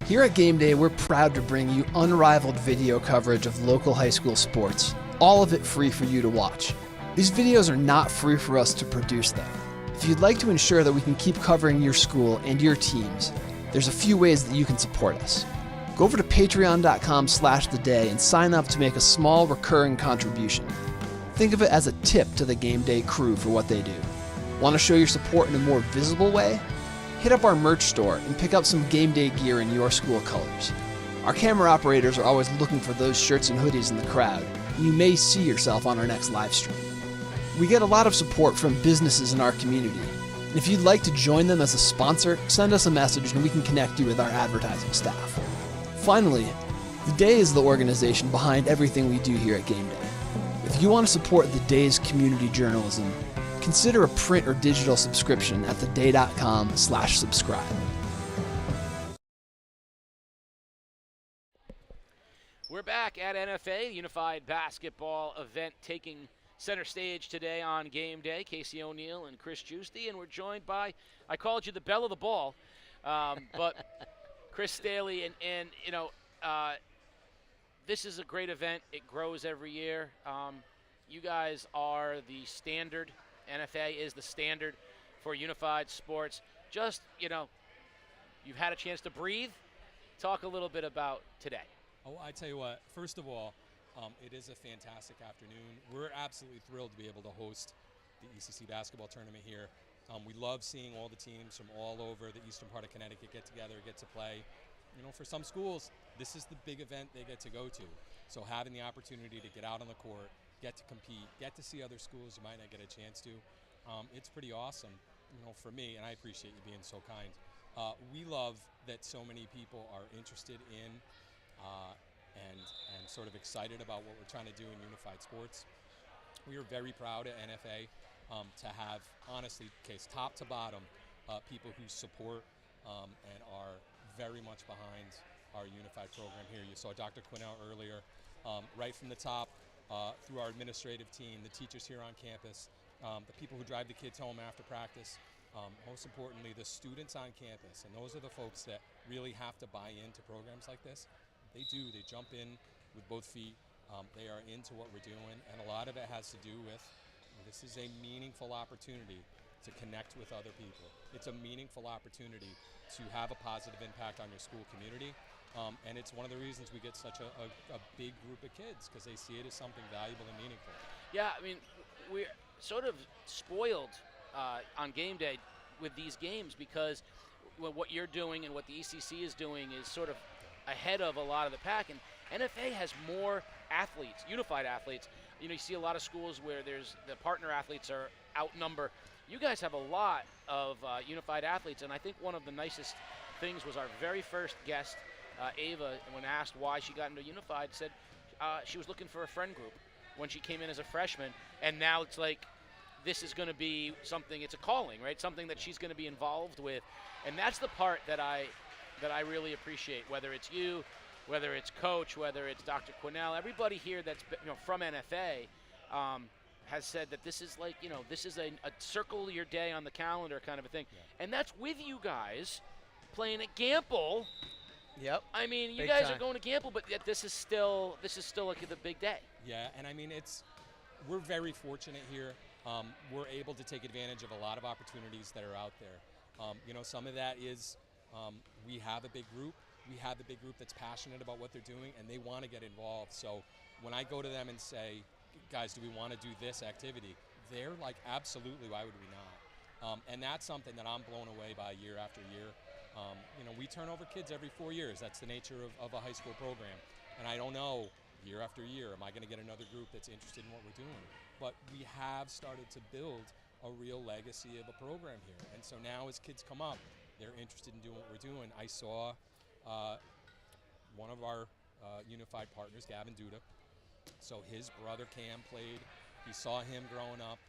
M: Here at Game Day, we're proud to bring you unrivaled video coverage of local high school sports, all of it free for you to watch. These videos are not free for us to produce though. If you'd like to ensure that we can keep covering your school and your teams, there's a few ways that you can support us. Go over to patreon.com/theday and sign up to make a small recurring contribution. Think of it as a tip to the Game Day crew for what they do. Want to show your support in a more visible way? Hit up our merch store and pick up some Game Day gear in your school colors. Our camera operators are always looking for those shirts and hoodies in the crowd, and you may see yourself on our next live stream. We get a lot of support from businesses in our community, and if you'd like to join them as a sponsor, send us a message and we can connect you with our advertising staff. Finally, The Day is the organization behind everything we do here at Game Day. If you want to support The Day's community journalism, consider a print or digital subscription at theday.com/subscribe.
B: We're back at NFA, Unified Basketball event taking center stage today on Game Day. Casey O'Neill and Chris Giusti, and we're joined by, I called you the belle of the ball, but Chris Staley, and you know, this is a great event. It grows every year. You guys are the standard. NFA is the standard for unified sports. Just, you know, you've had a chance to breathe. Talk a little bit about today.
N: Oh, I tell you what, first of all, it is a fantastic afternoon. We're absolutely thrilled to be able to host the ECC basketball tournament here. We love seeing all the teams from all over the eastern part of Connecticut get together, get to play. You know, for some schools, this is the big event they get to go to. So having the opportunity to get out on the court, get to compete, get to see other schools you might not get a chance to, it's pretty awesome, you know, for me, and I appreciate you being so kind. We love that so many people are interested in and sort of excited about what we're trying to do in unified sports. We are very proud at NFA to have, honestly, Case, top to bottom, people who support and are very much behind our unified program here. You saw Dr. Quinnell earlier, right from the top, through our administrative team, the teachers here on campus, the people who drive the kids home after practice, most importantly, the students on campus. And those are the folks that really have to buy into programs like this. They do. They jump in with both feet. They are into what we're doing. And a lot of it has to do with, this is a meaningful opportunity to connect with other people. It's a meaningful opportunity to have a positive impact on your school community. And it's one of the reasons we get such a big group of kids, because they see it as something valuable and meaningful.
B: Yeah, I mean, we're sort of spoiled on Game Day with these games, because what you're doing and what the ECC is doing is sort of ahead of a lot of the pack, and NFA has more athletes, unified athletes. You know, you see a lot of schools where there's the partner athletes are outnumber. You guys have a lot of unified athletes, and I think one of the nicest things was our very first guest Ava, when asked why she got into Unified, said she was looking for a friend group when she came in as a freshman, and now it's like this is going to be something, it's a calling, right? Something that she's going to be involved with. And that's the part that I really appreciate, whether it's you, whether it's Coach, whether it's Dr. Quinnell, everybody here that's from NFA has said that this is like, this is a circle your day on the calendar kind of a thing. Yeah. And that's with you guys playing at Gamble.
C: Yep.
B: I mean, you
C: Big
B: guys
C: time.
B: are going to Gamble, but yet this is still like the big day.
N: Yeah, and I mean, we're very fortunate here. We're able to take advantage of a lot of opportunities that are out there. Some of that is we have a big group. We have a big group that's passionate about what they're doing, and they want to get involved. So when I go to them and say, guys, do we want to do this activity? They're like, absolutely, why would we not? And that's something that I'm blown away by year after year. We turn over kids every 4 years. That's the nature of a high school program. And I don't know, year after year, am I going to get another group that's interested in what we're doing? But we have started to build a real legacy of a program here. And so now as kids come up, they're interested in doing what we're doing. I saw one of our Unified partners, Gavin Duda. So his brother Cam played. He saw him growing up.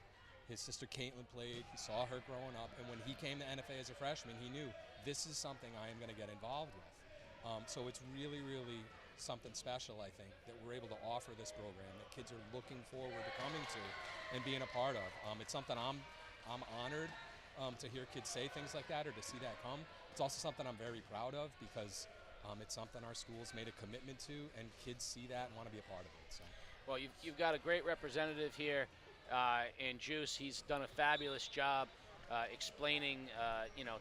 N: His sister Caitlin played. He saw her growing up. And when he came to NFA as a freshman, he knew this is something I am going to get involved with. So it's really, really something special, I think, that we're able to offer this program that kids are looking forward to coming to and being a part of. It's something I'm honored to hear kids say things like that or to see that come. It's also something I'm very proud of because it's something our school's made a commitment to, and kids see that and want to be a part of it. So.
B: Well, you've got a great representative here in Juice. He's done a fabulous job explaining,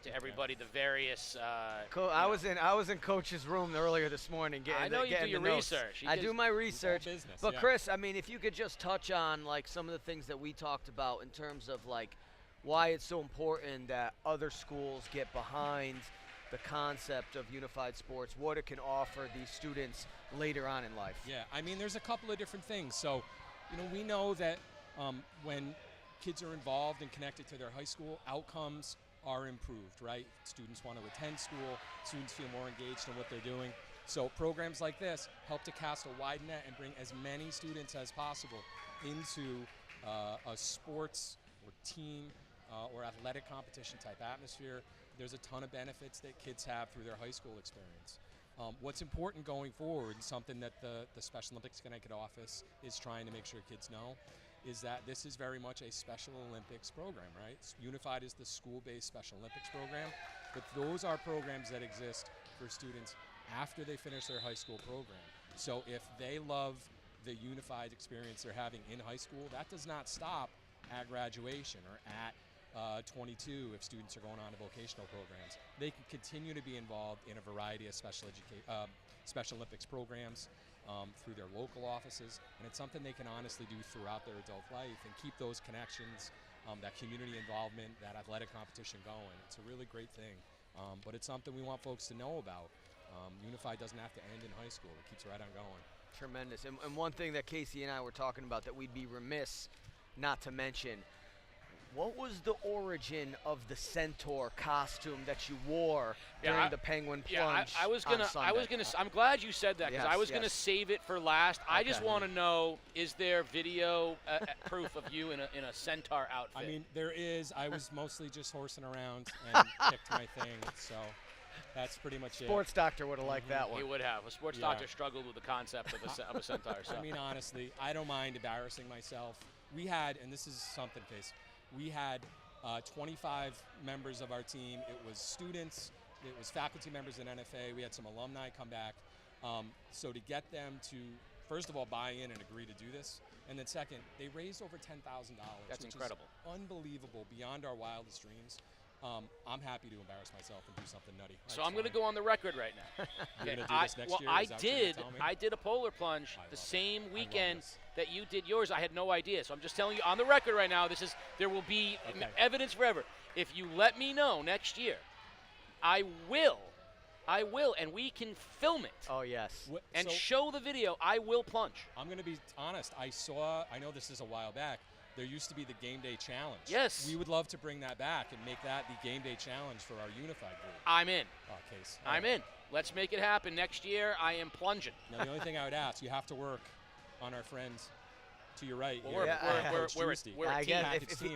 B: to everybody the various.
C: I was in Coach's room earlier this morning getting.
B: I know you do your
C: notes.
B: research.
C: I do my research.
N: Business,
C: but
N: yeah.
C: Chris, I mean, if you could just touch on like some of the things that we talked about in terms of like why it's so important that other schools get behind the concept of unified sports, what it can offer these students later on in life.
N: Yeah, I mean, there's a couple of different things. So, we know that when kids are involved and connected to their high school, outcomes are improved, right? Students want to attend school, students feel more engaged in what they're doing. So programs like this help to cast a wide net and bring as many students as possible into a sports or team or athletic competition type atmosphere. There's a ton of benefits that kids have through their high school experience. What's important going forward, and something that the Special Olympics Connecticut office is trying to make sure kids know, is that this is very much a Special Olympics program, right? Unified is the school-based Special Olympics program, but those are programs that exist for students after they finish their high school program. So if they love the unified experience they're having in high school, that does not stop at graduation or at 22 if students are going on to vocational programs. They can continue to be involved in a variety of Special Olympics programs through their local offices, and it's something they can honestly do throughout their adult life and keep those connections, that community involvement, that athletic competition going. It's a really great thing, but it's something we want folks to know about. Unified doesn't have to end in high school. It keeps right on going.
C: Tremendous. And one thing that Casey and I were talking about that we'd be remiss not to mention, what was the origin of the centaur costume that you wore during the Penguin Plunge?
B: I was gonna. I'm glad you said that because I was gonna save it for last. Okay. I just want to know: is there video proof of you in a centaur outfit?
N: I mean, there is. I was mostly just horsing around and picked my thing, so that's pretty much it.
C: Sports doctor would have liked that one.
B: He would have. A sports doctor struggled with the concept of a centaur. So.
N: I mean, honestly, I don't mind embarrassing myself. We had, and this is something, Case. We had 25 members of our team. It was students, it was faculty members in NFA. We had some alumni come back. So to get them to, first of all, buy in and agree to do this, and then second, they raised over $10,000.
B: That's incredible.
N: Unbelievable, beyond our wildest dreams. I'm happy to embarrass myself and do something nutty.
B: So I'm going to go on the record right now.
N: You're going to do this next year?
B: I did a polar plunge the same weekend that you did yours. I had no idea. So I'm just telling you on the record right now, there will be evidence forever. If you let me know next year, I will, and we can film it.
C: Oh, yes.
B: And show the video. I will plunge.
N: I'm going to be honest. I know this is a while back. there used to be the game day challenge.
B: Yes.
N: We would love to bring that back and make that the game day challenge for our unified group.
B: I'm in.
N: Case.
B: I'm in. Let's make it happen. Next year, I am plunging.
N: Now, the only thing I would ask, you have to work on our friends to your right.
B: Well, we're a team.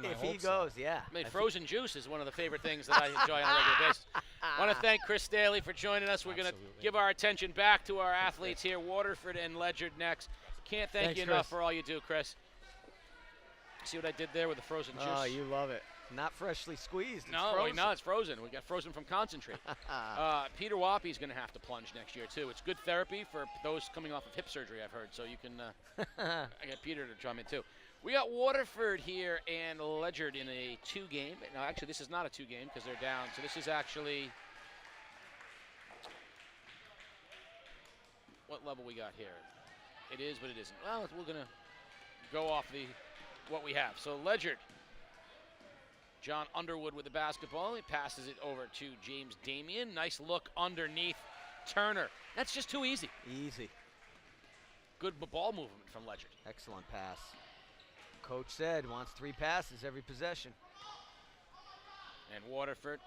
C: If he goes, yeah.
B: I mean, frozen juice is one of the favorite things that I enjoy on a regular basis. I want to thank Chris Staley for joining us. We're going to give our attention back to our athletes here, Waterford and Ledyard next. Can't thank you enough for all you do, Chris. See what I did there with the frozen juice?
C: Oh, you love it. Not freshly squeezed.
B: No, it's frozen. We got frozen from concentrate. Peter Wappy's going to have to plunge next year, too. It's good therapy for those coming off of hip surgery, I've heard. So you can I got Peter to drum in, too. We got Waterford here and Ledyard in a 2-game. No, actually, this is not a 2-game because they're down. So this is actually what level we got here? It is, but it isn't. Well, we're going to go off what we have. So Ledyard. John Underwood with the basketball. He passes it over to James Damien. Nice look underneath Turner. That's just too easy.
C: Easy.
B: Good ball movement from Ledyard.
C: Excellent pass. Coach said wants 3 passes every possession.
B: And Waterford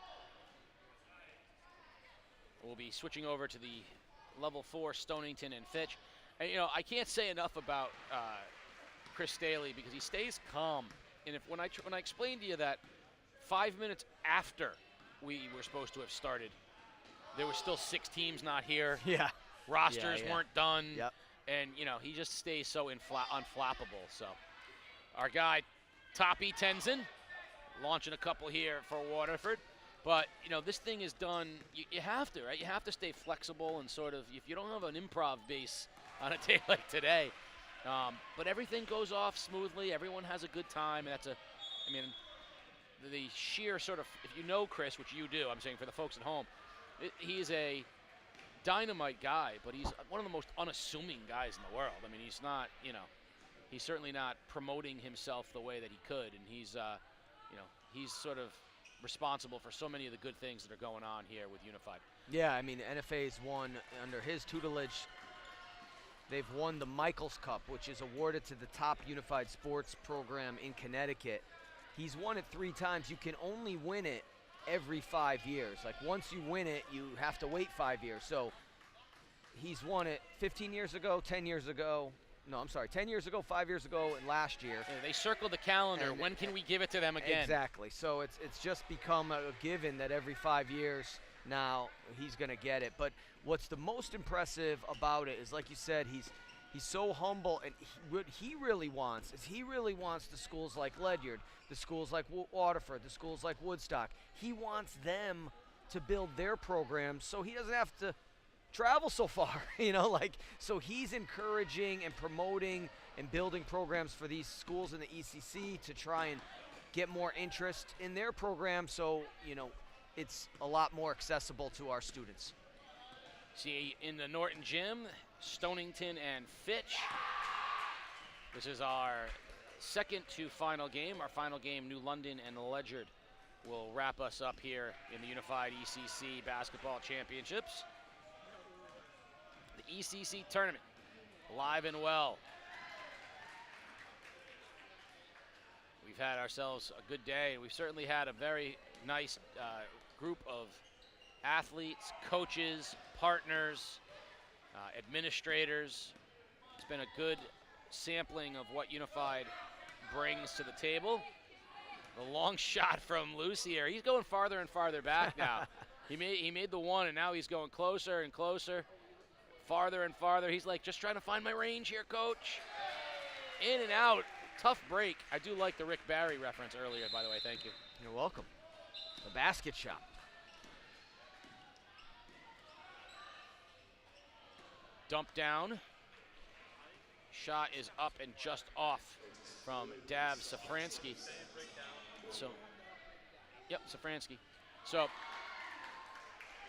B: will be switching over to the level 4 Stonington and Fitch. And, I can't say enough about Chris Staley because he stays calm. And when I explained to you that 5 minutes after we were supposed to have started, there were still 6 teams not here.
C: Yeah.
B: Rosters weren't done.
C: Yep.
B: And, he just stays so unflappable. So our guy, Toppy Tenzin, launching a couple here for Waterford. But, this thing is done. You have to, right? You have to stay flexible and sort of, if you don't have an improv base on a day like today. But everything goes off smoothly. Everyone has a good time. And the sheer sort of, if you know Chris, which you do, I'm saying for the folks at home, he's a dynamite guy, but he's one of the most unassuming guys in the world. I mean, he's not, he's certainly not promoting himself the way that he could. And he's, he's sort of responsible for so many of the good things that are going on here with Unified.
C: Yeah, I mean, NFA's won under his tutelage. They've won the Michaels Cup, which is awarded to the top unified sports program in Connecticut. He's won it 3 times. You can only win it every 5 years. Like, once you win it, you have to wait 5 years. So he's won it 15 years ago, 10 years ago. No, I'm sorry, 10 years ago, 5 years ago, and last year.
B: Yeah, they circled the calendar. When can we give it to them again?
C: Exactly. So it's just become a given that every 5 years now he's going to get it. But what's the most impressive about it is, like you said, he's so humble, and what he really wants is the schools like Ledyard, the schools like Waterford, the schools like Woodstock. He wants them to build their programs so he doesn't have to travel so far, so he's encouraging and promoting and building programs for these schools in the ECC to try and get more interest in their program so, it's a lot more accessible to our students.
B: See, in the Norton Gym, Stonington and Fitch. This is our second to final game. Our final game, New London and Ledyard, will wrap us up here in the Unified ECC Basketball Championships. The ECC tournament, alive and well. We've had ourselves a good day, and we've certainly had a very nice group of athletes, coaches, partners, administrators. It's been a good sampling of what Unified brings to the table. The long shot from Luce here. He's going farther and farther back now. He made the one, and now he's going closer and closer, farther and farther. He's like, just trying to find my range here, coach. In and out. Tough break. I do like the Rick Barry reference earlier, by the way. Thank you.
C: You're welcome. The basket shot.
B: Dump down. Shot is up and just off from Dav Safransky. So, yep, Safransky. So,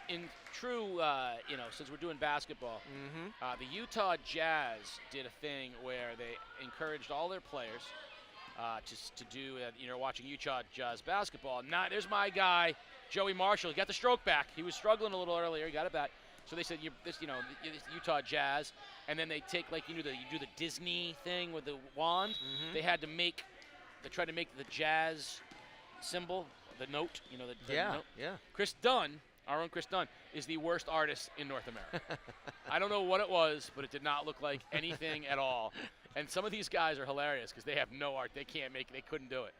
B: in true, since we're doing basketball, the Utah Jazz did a thing where they encouraged all their players to do, watching Utah Jazz basketball. Now, there's my guy, Joey Marshall. He got the stroke back. He was struggling a little earlier. He got it back. So they said, this Utah Jazz, and then they take, you do the Disney thing with the wand. They had to make they tried to make the jazz symbol, the note, you know, the
C: Yeah,
B: note.
C: yeah.
B: Chris Dunn, our own Chris Dunn, is the worst artist in North America. I don't know what it was, but it did not look like anything at all. And some of these guys are hilarious because they have no art. They couldn't do it.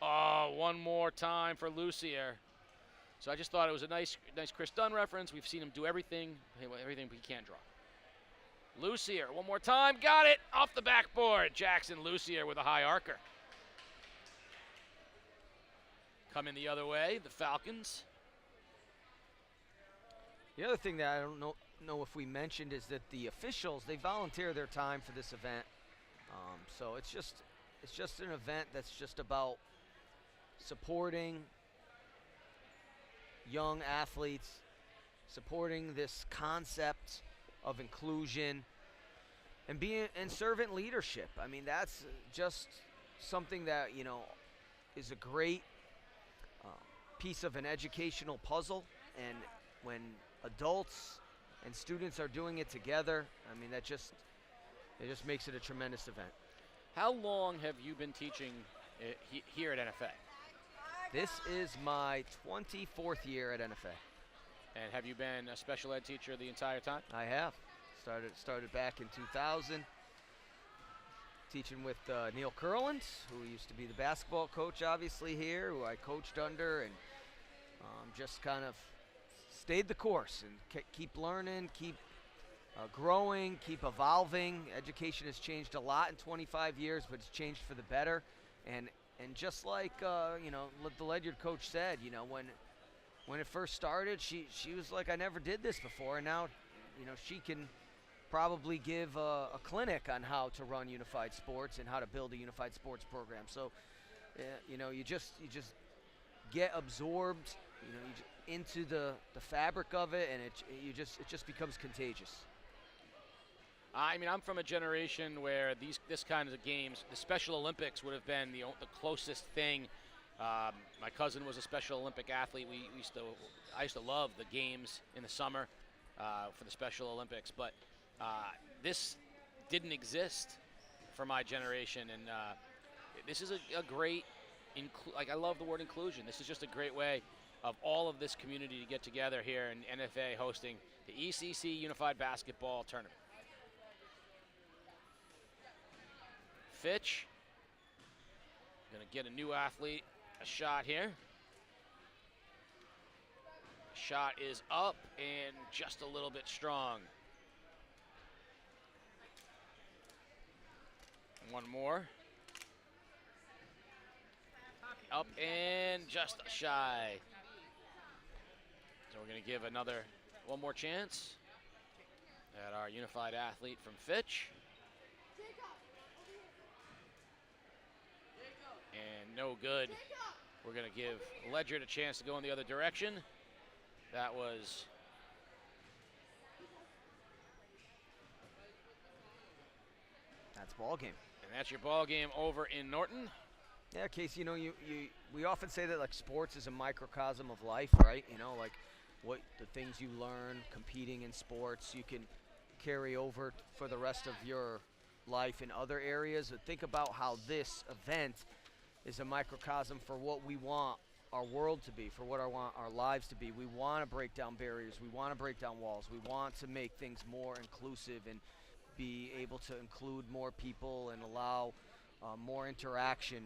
B: Oh, one more time for Lucier. So I just thought it was a nice Chris Dunn reference. We've seen him do everything he can't draw. Lucier, one more time, got it, off the backboard. Jackson Lucier with a high arcer. Coming the other way, the Falcons.
C: The other thing that I don't know if we mentioned is that the officials, they volunteer their time for this event. So it's just an event that's just about supporting young athletes, supporting this concept of inclusion, and servant leadership. I mean, that's just something that, you know, is a great piece of an educational puzzle. And when adults and students are doing it together, I mean, it just makes it a tremendous event.
B: How long have you been teaching here at NFA?
C: This is my 24th year at NFA.
B: And have you been a special ed teacher the entire time?
C: I have. Started back in 2000, teaching with Neil Kurland, who used to be the basketball coach, obviously, here, who I coached under, and just kind of stayed the course and keep learning, keep growing, keep evolving. Education has changed a lot in 25 years, but it's changed for the better. And just like you know, the Ledyard coach said, you know, when it first started, she was like, I never did this before, and now, you know, she can probably give a clinic on how to run unified sports and how to build a unified sports program. So, you know, you just get absorbed, you know, into the fabric of it, and it just becomes contagious.
B: I mean, I'm from a generation where this kind of games, the Special Olympics would have been the closest thing. My cousin was a Special Olympic athlete. I used to love the games in the summer for the Special Olympics, but this didn't exist for my generation, and this is a great, I love the word inclusion. This is just a great way of all of this community to get together here in NFA hosting the ECC Unified Basketball Tournament. Fitch, gonna get a new athlete a shot here. Shot is up and just a little bit strong. One more. Up and just shy. So we're gonna give one more chance at our unified athlete from Fitch. And no good. We're going to give Ledyard a chance to go in the other direction. That's
C: ball game.
B: And that's your ball game over in Norton.
C: Yeah, Casey, you know, we often say that, like, sports is a microcosm of life, right? You know, like what the things you learn competing in sports, you can carry over for the rest of your life in other areas. And think about how this event is a microcosm for what we want our world to be, for what I want our lives to be. We want to break down barriers. We want to break down walls. We want to make things more inclusive and be able to include more people and allow more interaction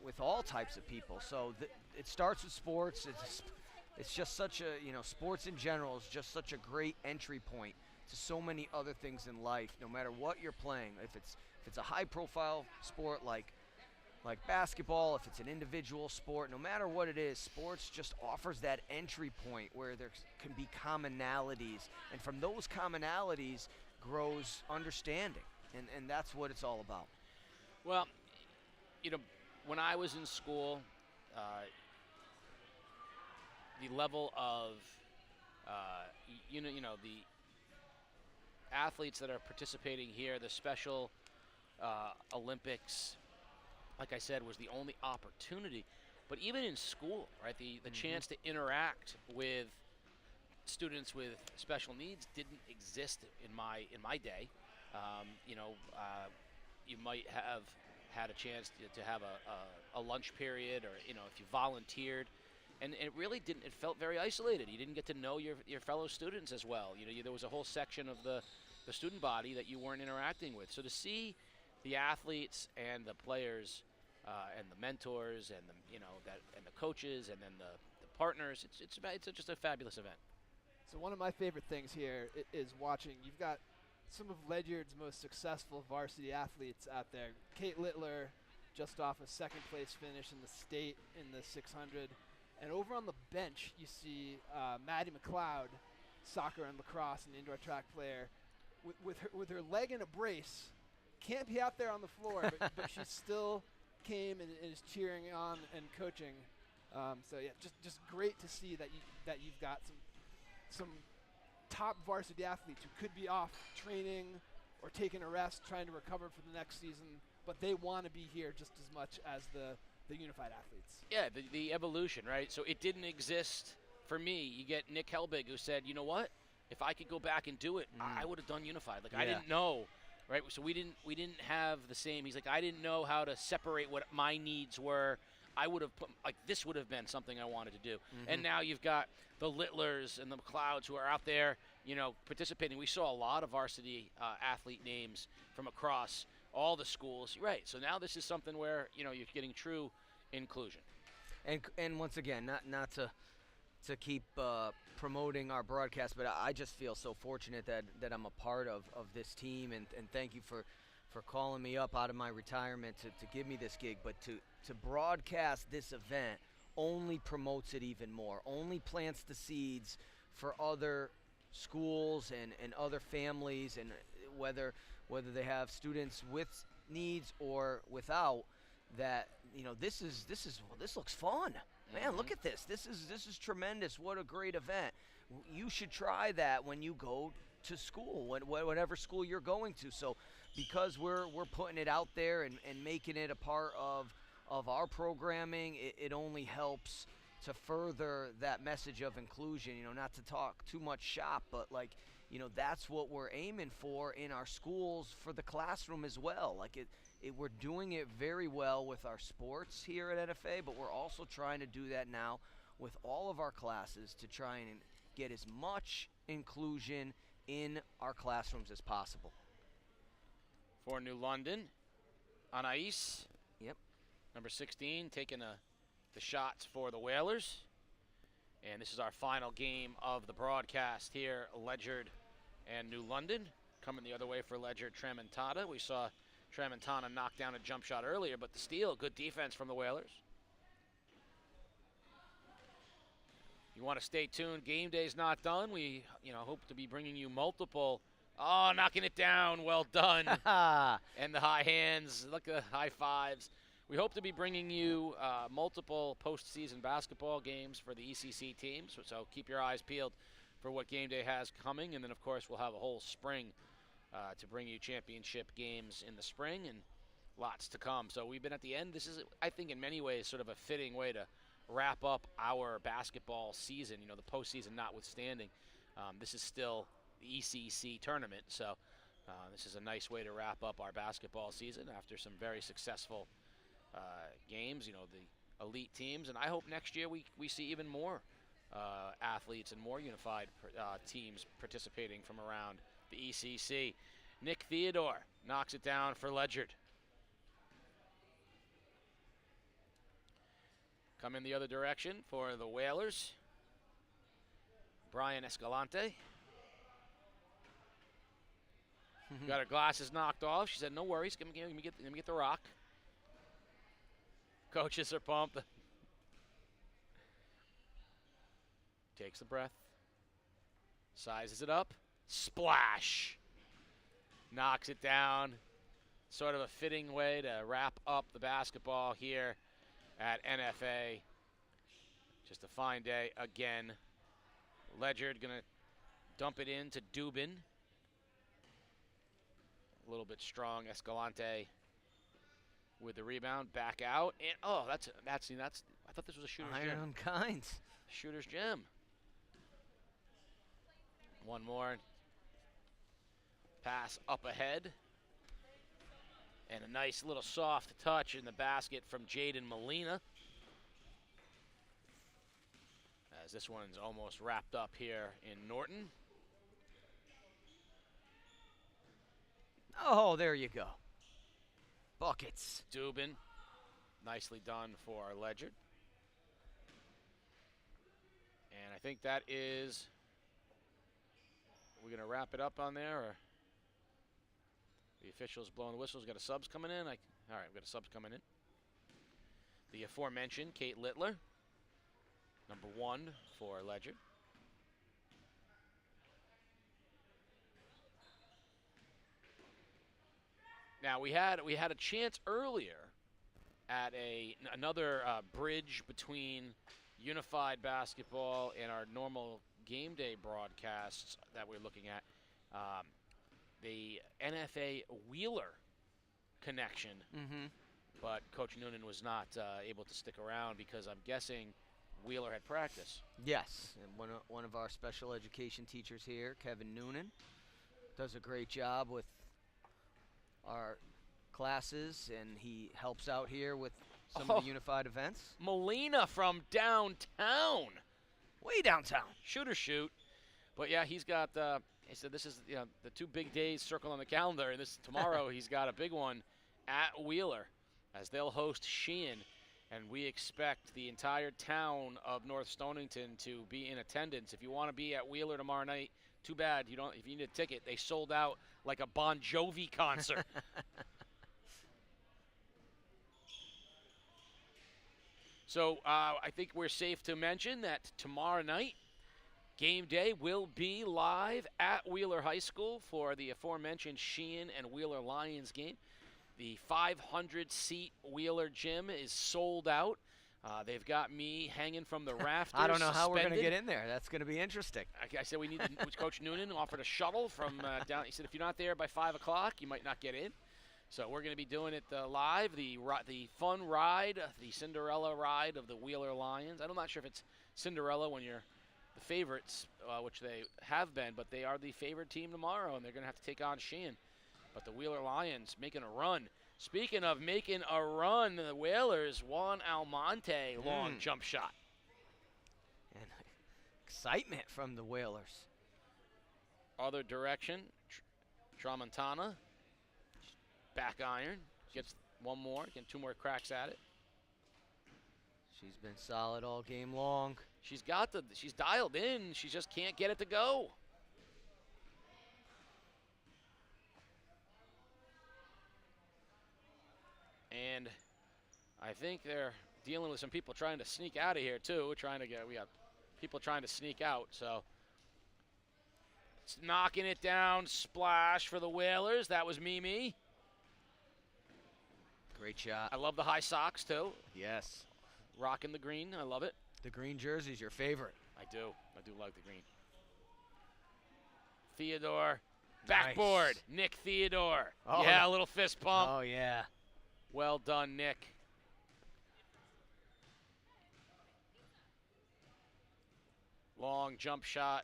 C: with all types of people. So it starts with sports. It's just such a, you know, sports in general is just such a great entry point to so many other things in life, no matter what you're playing. If it's a high-profile sport like basketball, if it's an individual sport, no matter what it is, sports just offers that entry point where there can be commonalities, and from those commonalities grows understanding, and that's what it's all about.
B: Well, you know, when I was in school, the level of you know the athletes that are participating here, the Special Olympics, like I said, was the only opportunity. But even in school, right, the chance to interact with students with special needs didn't exist in my day. You know, you might have had a chance to have a lunch period, or if you volunteered. And it really didn't. It felt very isolated. You didn't get to know your fellow students as well. There was a whole section of the student body that you weren't interacting with. So to see the athletes and the players and the mentors and the coaches and then the partners, it's just a fabulous event.
M: So one of my favorite things here is watching. You've got some of Ledyard's most successful varsity athletes out there. Kate Littler, just off a second place finish in the state in the 600. And over on the bench, you see Maddie McLeod, soccer and lacrosse and indoor track player, with her leg in a brace. Can't be out there on the floor, but she still came and is cheering on and coaching. So yeah, just great to see that you've got some top varsity athletes who could be off training or taking a rest, trying to recover for the next season, but they want to be here just as much as the unified athletes.
B: Yeah, the evolution, right? So it didn't exist for me. You get Nick Helbig, who said, you know what? If I could go back and do it, I would have done unified. Like, I didn't know, right? So we didn't have the same. He's like, I didn't know how to separate what my needs were. I would have put, like, this would have been something I wanted to do. And now you've got the Littlers and the McLeods who are out there, participating. We saw a lot of varsity athlete names from across all the schools. Right. So now this is something where, you're getting true inclusion.
C: And once again, not to keep promoting our broadcast, but I just feel so fortunate that I'm a part of this team, and thank you for calling me up out of my retirement to give me this gig. But to broadcast this event only promotes it even more, only plants the seeds for other schools and other families, and whether they have students with needs or without, that this looks fun. Man, look at this. This is tremendous. What a great event. You should try that when you go to school, whatever school you're going to. So because we're putting it out there and making it a part of our programming, it only helps to further that message of inclusion. Not to talk too much shop, but that's what we're aiming for in our schools for the classroom as well. We're doing it very well with our sports here at NFA, but we're also trying to do that now with all of our classes to try and get as much inclusion in our classrooms as possible.
B: For New London, Anais.
C: Yep.
B: Number 16, taking the shots for the Whalers. And this is our final game of the broadcast here, Ledyard and New London. Coming the other way for Ledyard, Tramontana. We saw Tramontana knock down a jump shot earlier, but the steal, good defense from the Whalers. You want to stay tuned. Game day's not done. We, hope to be bringing you multiple. Oh, knocking it down. Well done. And the high hands. Look at the high fives. We hope to be bringing you multiple postseason basketball games for the ECC teams. So keep your eyes peeled for what game day has coming. And then, of course, we'll have a whole spring to bring you championship games in the spring and lots to come. So we've been at the end. This is, I think, in many ways sort of a fitting way to wrap up our basketball season, the postseason notwithstanding. This is still the ECC tournament, so this is a nice way to wrap up our basketball season after some very successful games, the elite teams. And I hope next year we see even more athletes and more unified teams participating from around the ECC. Nick Theodore knocks it down for Ledyard. Coming the other direction for the Whalers, Brian Escalante. Got her glasses knocked off. She said, no worries, let me get the rock. Coaches are pumped. Takes the breath. Sizes it up. Splash. Knocks it down. Sort of a fitting way to wrap up the basketball here at NFA. Just a fine day again. Ledyard going to dump it into Dubin. A little bit strong. Escalante with the rebound. Back out. And that's I thought this was a shooter's gem.
C: Iron Kinds.
B: Shooter's gem. One more. Pass up ahead. And a nice little soft touch in the basket from Jaden Molina. As this one's almost wrapped up here in Norton.
C: Oh, there you go. Buckets.
B: Dubin, nicely done for Ledyard. And I think that is, we're going to wrap it up on there, or the officials blowing the whistles. Got a subs coming in. All right, we've got a subs coming in. The aforementioned Kate Littler, number 1 for Ledyard. Now we had a chance earlier at another bridge between Unified Basketball and our normal game day broadcasts that we're looking at. The NFA Wheeler connection, but Coach Noonan was not able to stick around because I'm guessing Wheeler had practice.
C: Yes, and one of our special education teachers here, Kevin Noonan, does a great job with our classes, and he helps out here with some of the unified events.
B: Molina from downtown.
C: Way downtown.
B: Shoot or shoot. But yeah, he's got, he said this is the 2 big days circled on the calendar, and tomorrow he's got a big one at Wheeler as they'll host Sheehan, and we expect the entire town of North Stonington to be in attendance. If you want to be at Wheeler tomorrow night, too bad you don't. If you need a ticket, they sold out like a Bon Jovi concert. So I think we're safe to mention that tomorrow night, game day will be live at Wheeler High School for the aforementioned Sheehan and Wheeler Lions game. The 500-seat Wheeler gym is sold out. They've got me hanging from the rafters.
C: I don't know how we're going to
B: suspended.
C: get in there. That's going to be interesting.
B: I said we need. Coach Noonan offered a shuttle from down. He said if you're not there by 5 o'clock, you might not get in. So we're going to be doing it live. The fun ride, the Cinderella ride of the Wheeler Lions. I'm not sure if it's Cinderella when you're the favorites, which they have been, but they are the favored team tomorrow, and they're going to have to take on Sheehan. But the Wheeler Lions making a run. Speaking of making a run, the Whalers, Juan Almonte, long jump shot.
C: And excitement from the Whalers.
B: Other direction, Tramontana, back iron, gets one more, getting 2 more cracks at it.
C: She's been solid all game long.
B: She's dialed in, she just can't get it to go. And I think they're dealing with some people trying to sneak out of here too. We got people trying to sneak out, so it's knocking it down, splash for the Whalers. That was Mimi.
C: Great shot.
B: I love the high socks too.
C: Yes.
B: Rocking the green, I love it.
C: The green jersey's your favorite.
B: I do like the green. Theodore, backboard,
C: nice.
B: Nick Theodore.
C: Oh,
B: yeah, a little fist pump.
C: Oh yeah.
B: Well done, Nick. Long jump shot.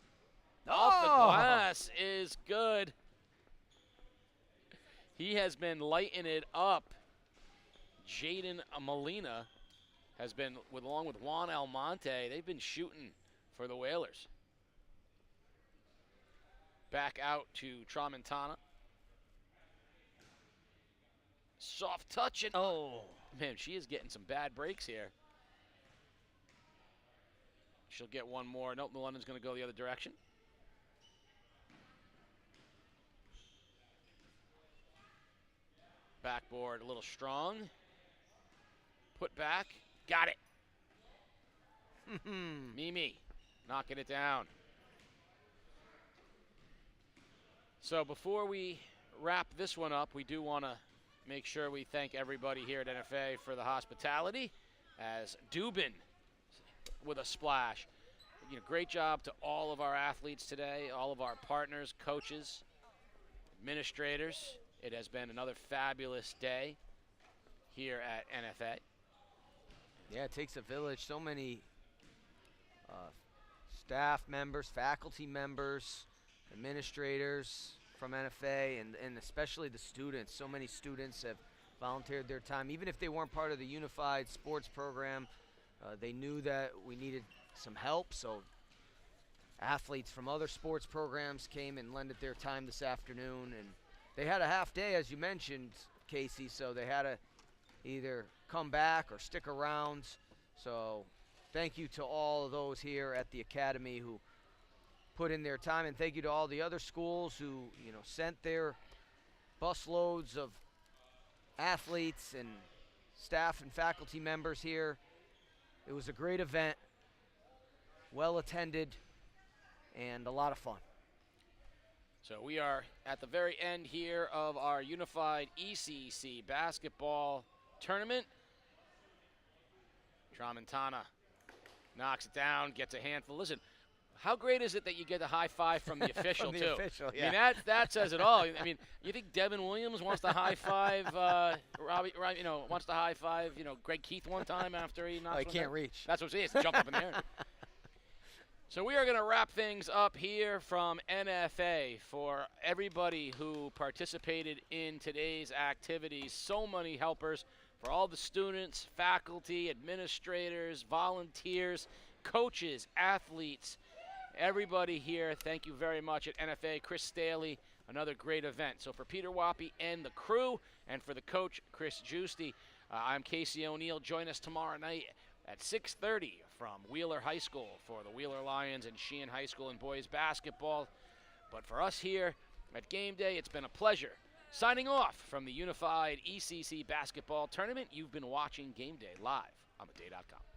B: Off the glass is good. He has been lighting it up. Jaden Molina has been, along with Juan Almonte, they've been shooting for the Whalers. Back out to Tramontana. Soft touch and man, she is getting some bad breaks here. She'll get one more. Nope, London's going to go the other direction. Backboard a little strong. Put back. Got it. Mimi knocking it down. So before we wrap this one up, we do want to make sure we thank everybody here at NFA for the hospitality, as Dubin with a splash. Great job to all of our athletes today, all of our partners, coaches, administrators. It has been another fabulous day here at NFA.
C: Yeah, it takes a village. So many staff members, faculty members, administrators from NFA, and especially the students. So many students have volunteered their time. Even if they weren't part of the unified sports program, they knew that we needed some help, so athletes from other sports programs came and lended their time this afternoon, and they had a half day, as you mentioned, Casey, so they had to either come back or stick around. So thank you to all of those here at the Academy who put in their time, and thank you to all the other schools who, sent their bus loads of athletes and staff and faculty members here. It was a great event, well attended, and a lot of fun.
B: So we are at the very end here of our unified ECC basketball tournament. Tramontana knocks it down, gets a handful. Listen, how great is it that you get a high five from the official,
C: From
B: too?
C: the official, yeah.
B: I mean, that says it all. I mean, you think Devin Williams wants to high five wants to high five, Greg Keith one time after he knocks
C: he
B: one
C: can't
B: down?
C: reach.
B: That's what he is, jump up in the air. So we are going to wrap things up here from NFA for everybody who participated in today's activities. So many helpers for all the students, faculty, administrators, volunteers, coaches, athletes, everybody here. Thank you very much at NFA. Chris Staley, another great event. So for Peter Wappy and the crew, and for the coach, Chris Giusti, I'm Casey O'Neill. Join us tomorrow night at 6:30 from Wheeler High School for the Wheeler Lions and Sheehan High School in boys basketball. But for us here at Game Day, it's been a pleasure. Signing off from the Unified ECC Basketball Tournament, you've been watching Game Day live on theday.com.